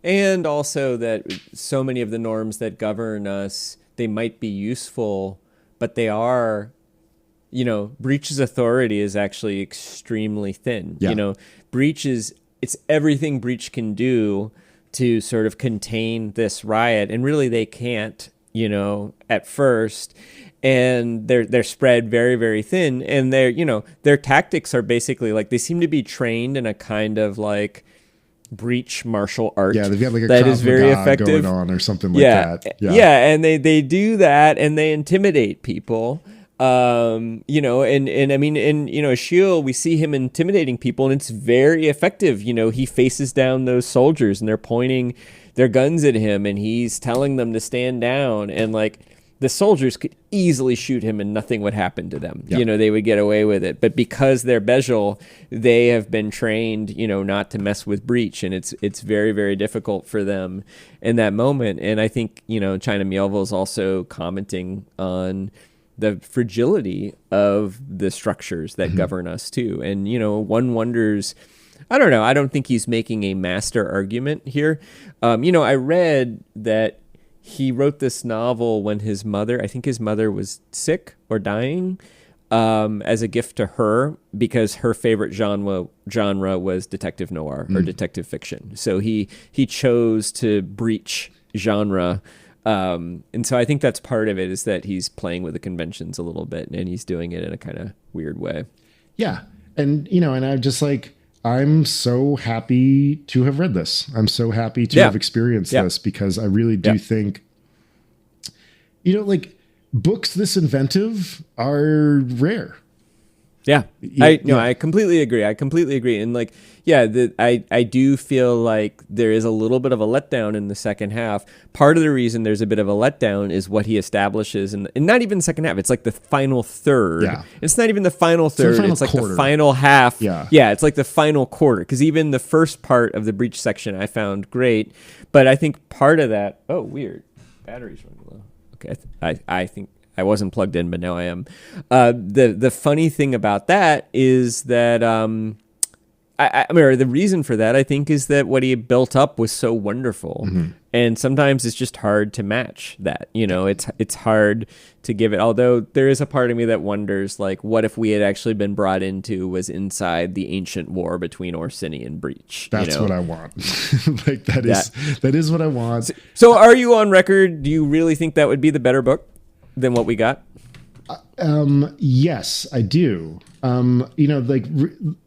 And also that so many of the norms that govern us, they might be useful, but they are, you know, breach's authority is actually extremely thin. You know, it's everything breach can do to sort of contain this riot, and really they can't, you know, at first. And they're spread very, very thin, and their tactics are basically like, they seem to be trained in a kind of like breach martial art. Yeah, they've got like a that Krav is very Maga effective going on or something like that. Yeah, and they do that, and they intimidate people. You know, and I mean, and you know, Shield, we see him intimidating people, and it's very effective. You know, he faces down those soldiers, and they're pointing their guns at him, and he's telling them to stand down, and like, the soldiers could easily shoot him and nothing would happen to them. You know, they would get away with it. But because they're Begel, they have been trained, you know, not to mess with breach. And it's very, very difficult for them in that moment. And I think, you know, China Miéville is also commenting on the fragility of the structures that govern us too. And, you know, one wonders I don't know. I don't think he's making a master argument here. I read that he wrote this novel when his mother, I think his mother was sick or dying, as a gift to her because her favorite genre was detective noir or detective fiction. So he chose to breach genre. And so I think that's part of it, is that he's playing with the conventions a little bit, and he's doing it in a kind of weird way. Yeah. And, and I'm just like, I'm so happy to have read this. I'm so happy to have experienced this, because I really do think, like, books this inventive are rare. Yeah. I completely agree. And like, I do feel like there is a little bit of a letdown in the second half. Part of the reason there's a bit of a letdown is what he establishes, and not even the second half. It's like the final third. Yeah. It's not even the final third. It's like the final half. Yeah. Yeah. It's like the final quarter. Because even the first part of the breach section I found great. But I think part of that, weird. Battery's running low. Okay. I think I wasn't plugged in, but now I am. The funny thing about that is that the reason for that, I think, is that what he built up was so wonderful, and sometimes it's just hard to match that. It's hard to give it. Although there is a part of me that wonders, like, what if we had actually been brought into was inside the ancient war between Orsini and Breach? That's what I want. Like that is what I want. So, are you on record? Do you really think that would be the better book than what we got? Yes, I do.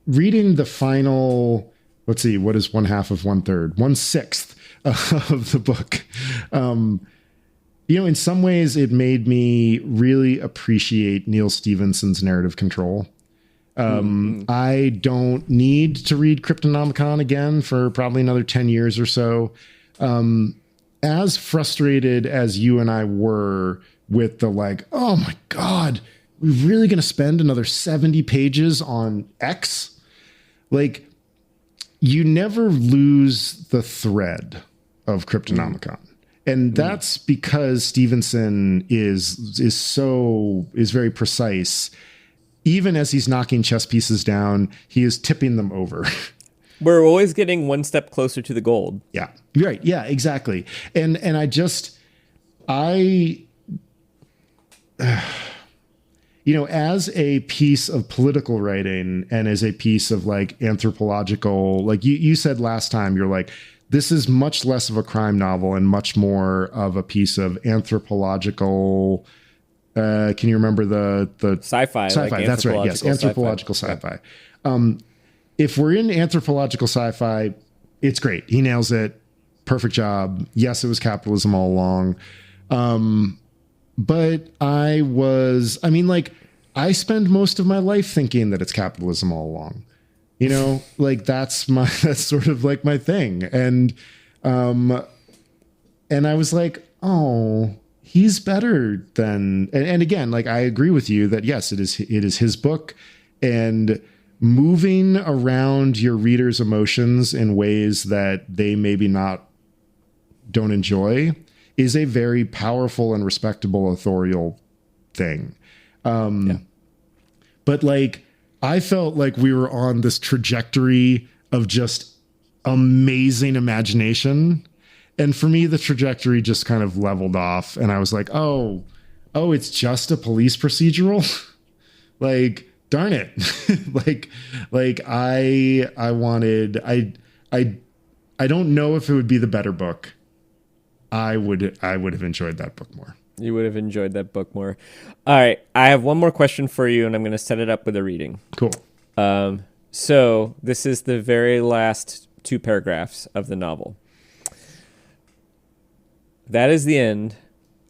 Reading the final, let's see, what is 1/2 of 1/3? 1/6 of the book. In some ways it made me really appreciate Neil Stephenson's narrative control. I don't need to read Cryptonomicon again for probably another 10 years or so. As frustrated as you and I were with the like, oh my God, we're really going to spend another 70 pages on X? Like, you never lose the thread of Cryptonomicon. And that's because Stephenson is very precise. Even as he's knocking chess pieces down, he is tipping them over. We're always getting one step closer to the gold. Yeah. Right. Yeah, exactly. And as a piece of political writing and as a piece of like anthropological, like you said last time, you're like, this is much less of a crime novel and much more of a piece of anthropological. Can you remember the sci-fi? Sci-fi. Like that's right. Yes, anthropological sci-fi. If we're in anthropological sci-fi, it's great. He nails it. Perfect job. Yes, it was capitalism all along. But I spend most of my life thinking that it's capitalism all along. Like that's sort of like my thing. And I was like, oh, he's better than, and again, like I agree with you that yes, it is his book, and moving around your reader's emotions in ways that they maybe don't enjoy is a very powerful and respectable authorial thing. But like, I felt like we were on this trajectory of just amazing imagination. And for me, the trajectory just kind of leveled off. And I was like, oh, it's just a police procedural. Like, darn it. I don't know if it would be the better book. I would have enjoyed that book more. You would have enjoyed that book more. All right. I have one more question for you, and I'm going to set it up with a reading. Cool. So this is the very last 2 paragraphs of the novel. That is the end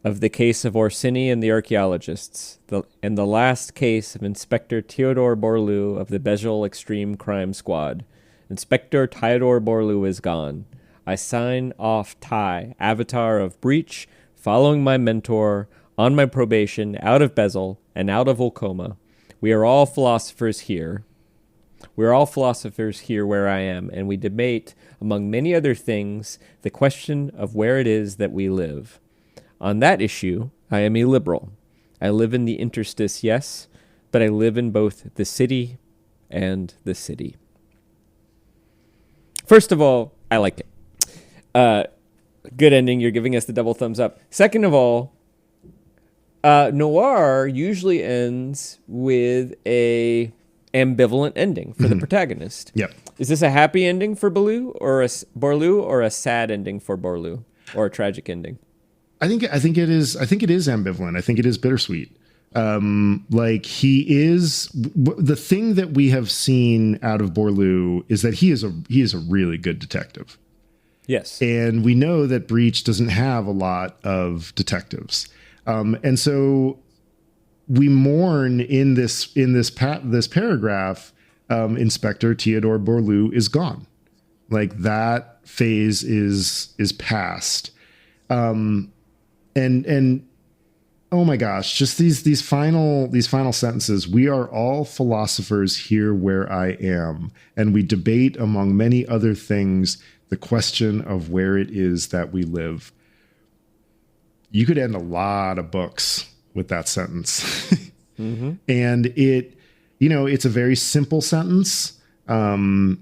of the case of Orsini and the archaeologists, and the last case of Inspector Theodore Borlu of the Bezzel Extreme Crime Squad. Inspector Theodore Borlu is gone. I sign off Ty, avatar of Breach, following my mentor, on my probation, out of Bezzel, and out of Olcoma. We are all philosophers here. We're all philosophers here where I am, and we debate, among many other things, the question of where it is that we live. On that issue, I am a liberal. I live in the interstice, yes, but I live in both the city and the city. First of all, I liked it. Good ending. You're giving us the double thumbs up. Second of all, noir usually ends with a ambivalent ending for the protagonist. Yep. Is this a happy ending for Borlu or a sad ending for Borlu, or a tragic ending? I think it is ambivalent. I think it is bittersweet. Like he is the thing that we have seen out of Borlu is that he is a really good detective. Yes. And we know that Breach doesn't have a lot of detectives. And so we mourn in this paragraph, Inspector Theodore Borlu is gone. Like that phase is past. And oh my gosh, just these final sentences. We are all philosophers here where I am, and we debate among many other things the question of where it is that we live. You could end a lot of books with that sentence. Mm-hmm. And it's a very simple sentence. And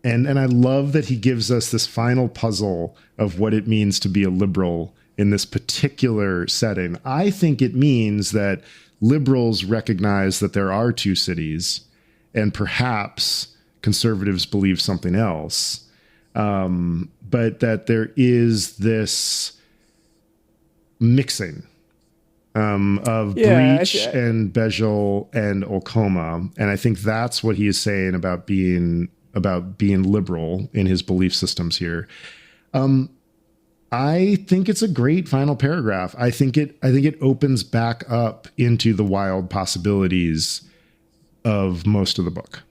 I love that he gives us this final puzzle of what it means to be a liberal in this particular setting. I think it means that liberals recognize that there are two cities, and perhaps conservatives believe something else. But that there is this mixing of Breach and Bejel and Okoma. And I think that's what he is saying about being liberal in his belief systems here. I think it's a great final paragraph. I think it opens back up into the wild possibilities of most of the book.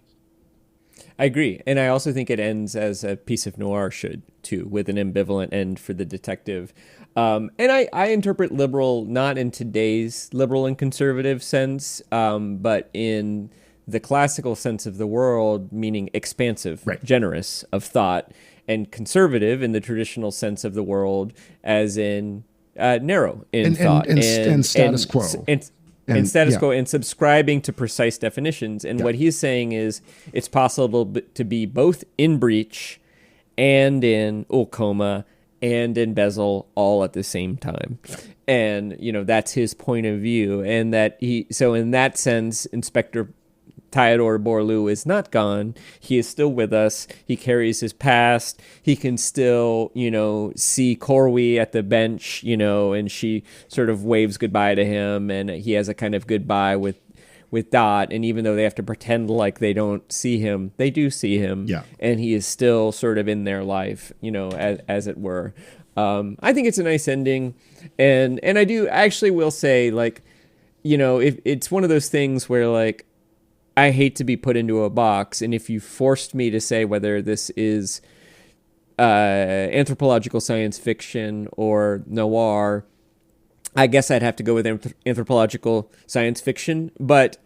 I agree. And I also think it ends as a piece of noir should, too, with an ambivalent end for the detective. And I interpret liberal not in today's liberal and conservative sense, but in the classical sense of the world, meaning expansive, right, generous of thought, and conservative in the traditional sense of the world, as in narrow in thought. And status quo. And status quo, and subscribing to precise definitions. And what he's saying is it's possible to be both in Breach and in Okoma and in Bejel all at the same time. And, that's his point of view. And so in that sense, Inspector Theodore Borlu is not gone. He is still with us. He carries his past. He can still, see Corwy at the bench, and she sort of waves goodbye to him, and he has a kind of goodbye with Dot. And even though they have to pretend like they don't see him, they do see him. Yeah. And he is still sort of in their life, as it were. I think it's a nice ending. And I actually will say, if it's one of those things where, I hate to be put into a box, and if you forced me to say whether this is anthropological science fiction or noir, I guess I'd have to go with anthropological science fiction. But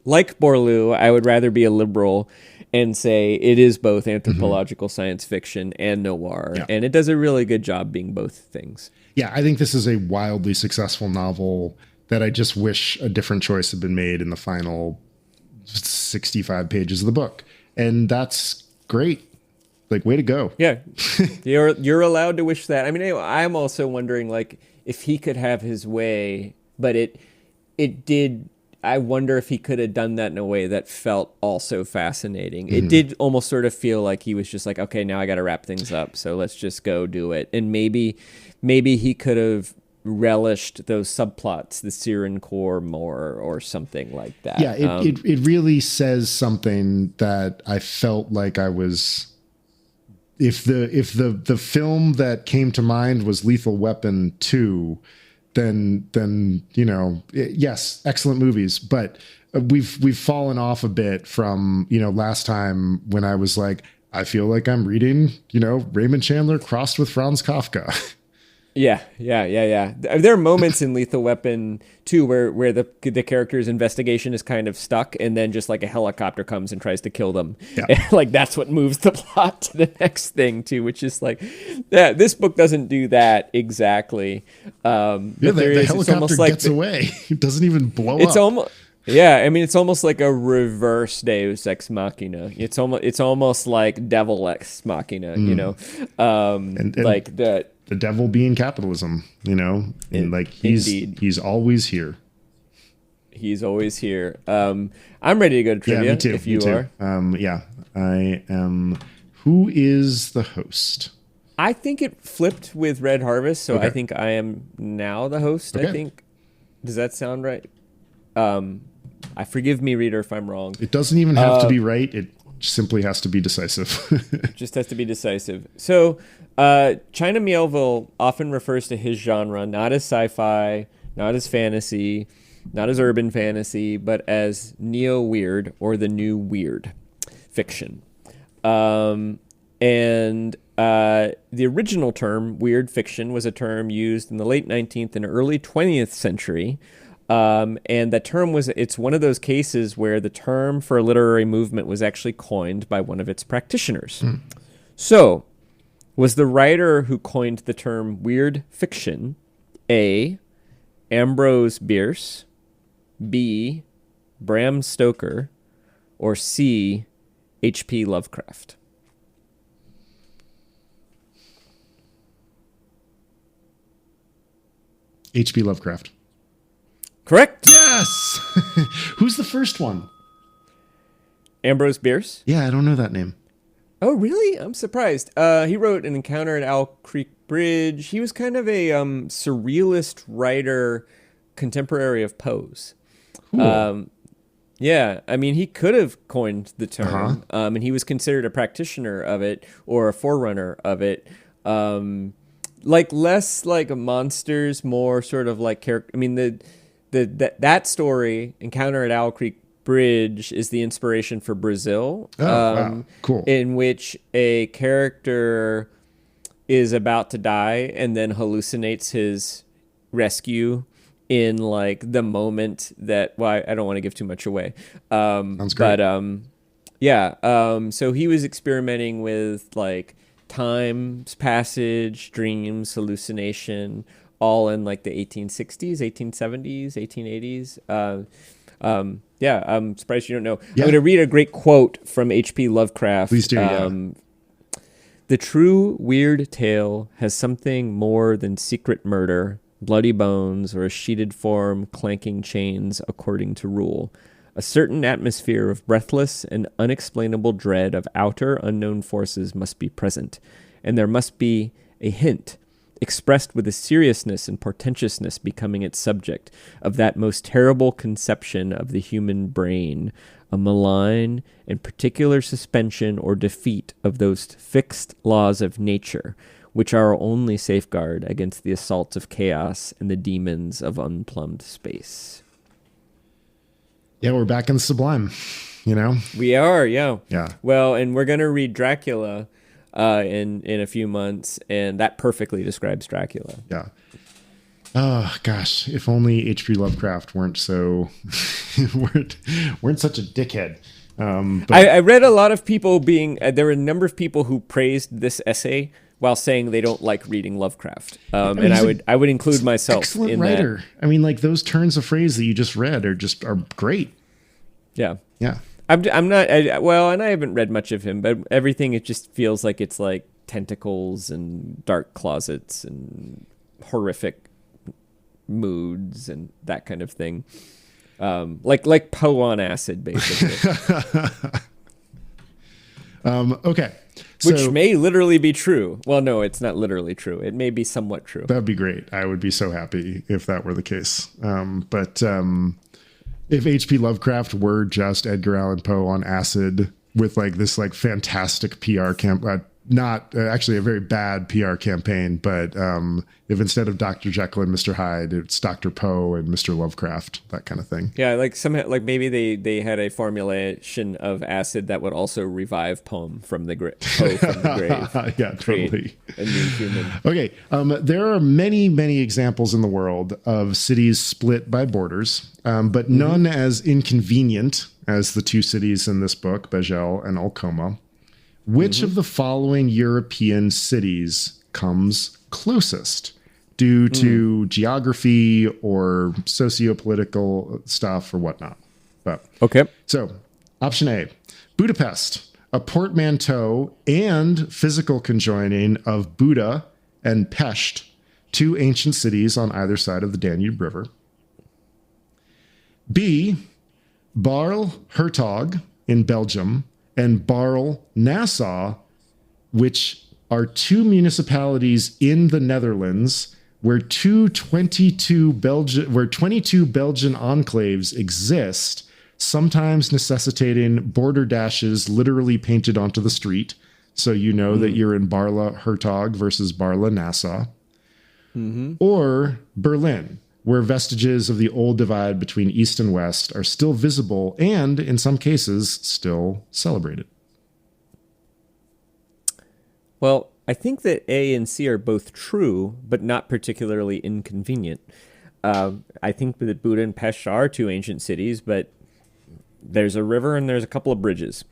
like Borlu, I would rather be a liberal and say it is both anthropological science fiction and noir. Yeah. And it does a really good job being both things. Yeah, I think this is a wildly successful novel that I just wish a different choice had been made in the final 65 pages of the book. And that's great. Way to go. Yeah. You're allowed to wish that. I mean, I'm also wondering, if he could have his way, but it did. I wonder if he could have done that in a way that felt also fascinating. Mm-hmm. It did almost sort of feel like he was just okay, now I got to wrap things up. So let's just go do it. And maybe he could have relished those subplots, the Siren Core more, or something like that. Yeah, it really says something that I felt like I was. If the film that came to mind was Lethal Weapon 2, then yes, excellent movies, but we've fallen off a bit from last time when I was I feel like I'm reading Raymond Chandler crossed with Franz Kafka. Yeah. There are moments in Lethal Weapon 2 where the character's investigation is kind of stuck, and then just a helicopter comes and tries to kill them. Yeah. And, that's what moves the plot to the next thing too, which is this book doesn't do that exactly. The helicopter gets away. It doesn't even blow up. Yeah, I mean it's almost like a reverse Deus Ex Machina. It's almost like Devil Ex Machina, you know, and like that. The devil being capitalism, you know, and like he's always here. He's always here. I'm ready to go to trivia. Yeah, me too. If you are, yeah, I am. Who is the host? I think it flipped with Red Harvest, so I think I am now the host. Okay. I think. Does that sound right? I forgive me, reader, if I'm wrong. It doesn't even have to be right. It simply has to be decisive. Just has to be decisive. So, China Miéville often refers to his genre not as sci-fi, not as fantasy, not as urban fantasy, but as neo-weird or the new weird fiction. And the original term, weird fiction, was a term used in the late 19th and early 20th century. And that term it's one of those cases where the term for a literary movement was actually coined by one of its practitioners. So, was the writer who coined the term weird fiction A, Ambrose Bierce, B, Bram Stoker, or C, H.P. Lovecraft? H.P. Lovecraft. Correct. Yes. Who's the first one? Ambrose Bierce. Yeah, I don't know that name. Oh, really? I'm surprised. He wrote An Encounter at Owl Creek Bridge. He was kind of a surrealist writer, contemporary of Poe's. Cool. Yeah, I mean, he could have coined the term, and he was considered a practitioner of it or a forerunner of it. Like less like monsters, more sort of like character. I mean, that story, Encounter at Owl Creek Bridge, is the inspiration for Brazil. Wow. Cool. In which a character is about to die and then hallucinates his rescue in like the moment that. Well, I don't want to give too much away. Sounds great. But yeah. So he was experimenting with like time's passage, dreams, hallucination, all in like the 1860s, 1870s, 1880s. Yeah, I'm surprised you don't know. Yeah. I'm going to read a great quote from H.P. Lovecraft. Please do. Yeah. The true weird tale has something more than secret murder, bloody bones, or a sheeted form clanking chains according to rule. A certain atmosphere of breathless and unexplainable dread of outer unknown forces must be present, and there must be a hint, expressed with a seriousness and portentousness becoming its subject, of that most terrible conception of the human brain, a malign and particular suspension or defeat of those fixed laws of nature, which are our only safeguard against the assaults of chaos and the demons of unplumbed space. Yeah, we're back in the sublime, you know? We are, yeah. Yeah. Well, and we're going to read Dracula in a few months, and that perfectly describes Dracula. Yeah. Oh gosh, if only H.P. Lovecraft weren't so weren't such a dickhead. But I read a lot of people there were a number of people who praised this essay while saying they don't like reading Lovecraft. And I would include myself excellent in writer. that. I mean, like those turns of phrase that you just read are great. Yeah. Yeah. I'm not and I haven't read much of him, but everything, it just feels like it's like tentacles and dark closets and horrific moods and that kind of thing. Like Poe on acid, basically. Okay. Which may literally be true. Well, no, it's not literally true. It may be somewhat true. That'd be great. I would be so happy if that were the case. But if H.P. Lovecraft were just Edgar Allan Poe on acid with like this like fantastic PR not actually a very bad PR campaign, but if instead of Dr. Jekyll and Mr. Hyde, it's Dr. Poe and Mr. Lovecraft, that kind of thing. Yeah, like somehow, like maybe they had a formulation of acid that would also revive Poe from the grave. Yeah, totally. A new human. Okay, there are many, many examples in the world of cities split by borders, but none as inconvenient as the two cities in this book, Bejel and Alcoma. Which of the following European cities comes closest due to geography or socio-political stuff or whatnot? But Okay. so option A, Budapest, a portmanteau and physical conjoining of Buda and Pest, two ancient cities on either side of the Danube River. B, Barle-Hertog in Belgium and Barle-Nassau, which are two municipalities in the Netherlands where 22 Belgian enclaves exist, sometimes necessitating border dashes literally painted onto the street. So you know that you're in Barle-Hertog versus Barle-Nassau. Mm-hmm. Or Berlin, where vestiges of the old divide between East and West are still visible and, in some cases, still celebrated. Well, I think that A and C are both true, but not particularly inconvenient. I think that Buda and Pest are two ancient cities, but there's a river and there's a couple of bridges.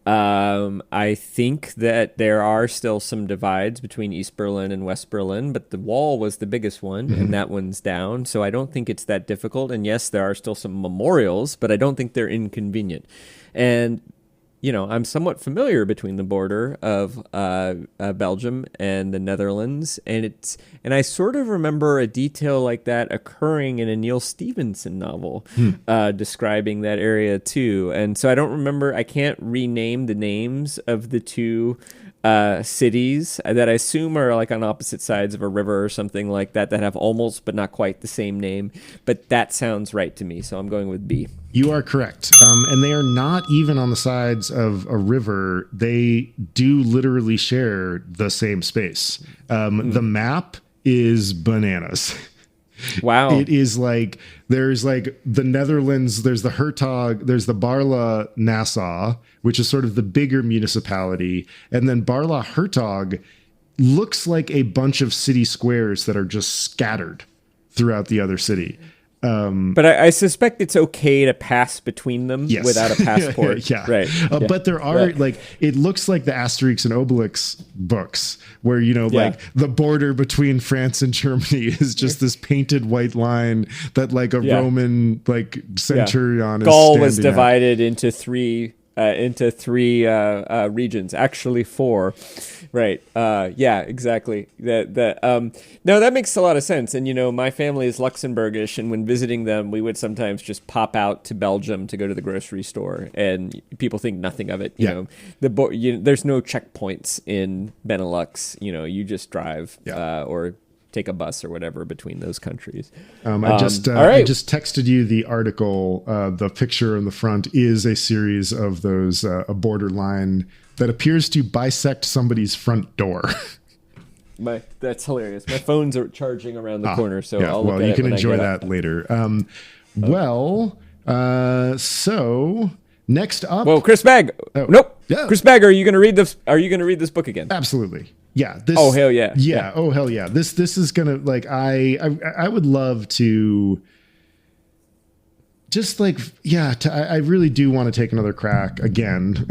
I think that there are still some divides between East Berlin and West Berlin, but the wall was the biggest one, and that one's down. So I don't think it's that difficult. And yes, there are still some memorials, but I don't think they're inconvenient. And I'm somewhat familiar between the border of Belgium and the Netherlands, and I sort of remember a detail like that occurring in a Neil Stevenson novel describing that area too. And so I can't rename the names of the two cities that I assume are like on opposite sides of a river or something like that have almost but not quite the same name. But that sounds right to me, so I'm going with B. You are correct. And they are not even on the sides of a river. They do literally share the same space. The map is bananas. Wow. It is like, there's like the Netherlands, there's the Hertog, there's the Barle-Nassau, which is sort of the bigger municipality. And then Barle-Hertog looks like a bunch of city squares that are just scattered throughout the other city. But I suspect it's okay to pass between them without a passport. Yeah. Right. But there are it looks like the Asterix and Obelix books where, like the border between France and Germany is just this painted white line that like a Roman centurion is Gaul was divided into three regions, actually 4. Right. Yeah, exactly. No, that makes a lot of sense. And, my family is Luxembourgish, and when visiting them, we would sometimes just pop out to Belgium to go to the grocery store, and people think nothing of it. There's no checkpoints in Benelux. You just drive or take a bus or whatever between those countries. I just texted you the article. The picture in the front is a series of those, a borderline that appears to bisect somebody's front door. That's hilarious. My phones are charging around the corner, so I'll look at you can enjoy that later. So next up. Whoa, Chris Bagg. Oh, nope. Yeah. Chris Bagg, are you going to read this? Are you going to read this book again? Absolutely. Yeah. Oh hell yeah. Yeah. Oh hell yeah. This is gonna I would love to. Just I really do want to take another crack again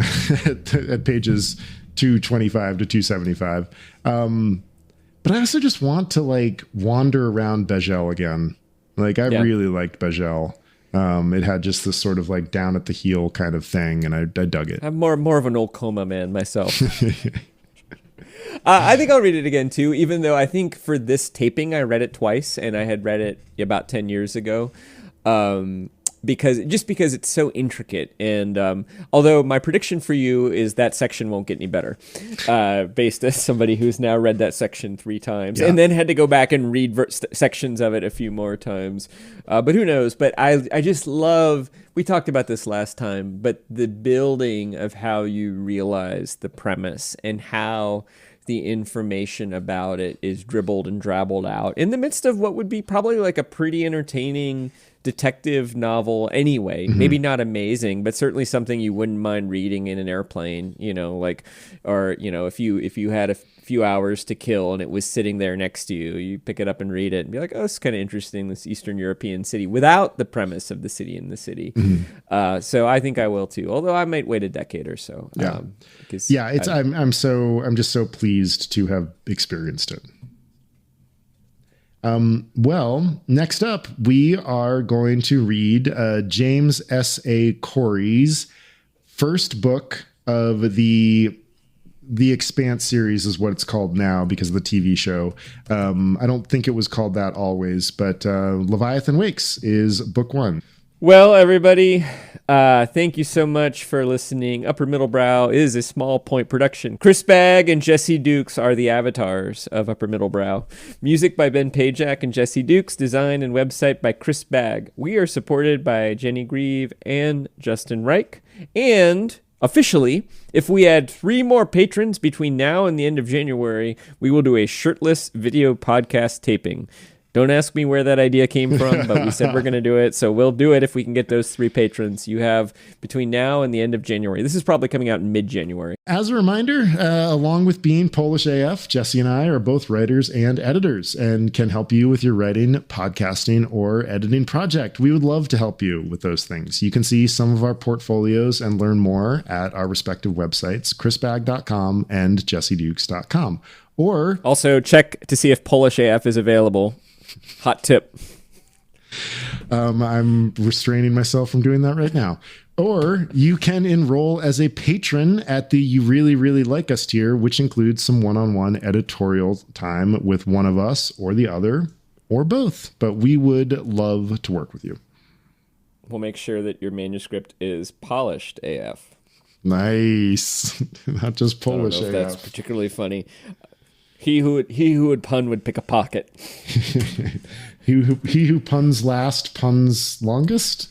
at pages 225 to 275. But I also just want to wander around Bajel again. I really liked Bajel. It had just this sort of down at the heel kind of thing, and I dug it. I'm more of an old coma man myself. I think I'll read it again too, even though I think for this taping I read it twice, and I had read it about 10 years ago. Because it's so intricate, and although my prediction for you is that section won't get any better, based as somebody who's now read that section 3 times and then had to go back and read sections of it a few more times, but who knows? But I just love. We talked about this last time, but the building of how you realize the premise and how the information about it is dribbled and drabbled out in the midst of what would be probably a pretty entertaining detective novel anyway. Maybe not amazing, but certainly something you wouldn't mind reading in an airplane, if you had a few hours to kill and it was sitting there next to you, you pick it up and read it and be like, oh, it's kind of interesting, this Eastern European city, without the premise of the city in the city. So I think I will too, although I might wait a decade or so. I'm just so pleased to have experienced it. Well, next up, we are going to read James S.A. Corey's first book of the Expanse series is what it's called now because of the TV show. I don't think it was called that always, but Leviathan Wakes is book 1. Well, everybody, thank you so much for listening. Upper Middle Brow is a Small Point production. Chris Bagg and Jesse Dukes are the avatars of Upper Middle Brow. Music by Ben Pajak and Jesse Dukes. Design and website by Chris Bagg. We are supported by Jenny Grieve and Justin Reich. And officially, if we add 3 more patrons between now and the end of January, we will do a shirtless video podcast taping. Don't ask me where that idea came from, but we said we're going to do it, so we'll do it if we can get those 3 patrons. You have between now and the end of January. This is probably coming out in mid-January. As a reminder, along with being Polish AF, Jesse and I are both writers and editors and can help you with your writing, podcasting, or editing project. We would love to help you with those things. You can see some of our portfolios and learn more at our respective websites, chrisbag.com and jessedukes.com. Or also check to see if Polish AF is available. Hot tip. I'm restraining myself from doing that right now. Or you can enroll as a patron at the You Really, Really Like Us tier, which includes some one-on-one editorial time with one of us or the other, or both. But we would love to work with you. We'll make sure that your manuscript is polished AF. Nice. Not just Polish AF. That's particularly funny. He who would pun would pick a pocket. He who puns last puns longest.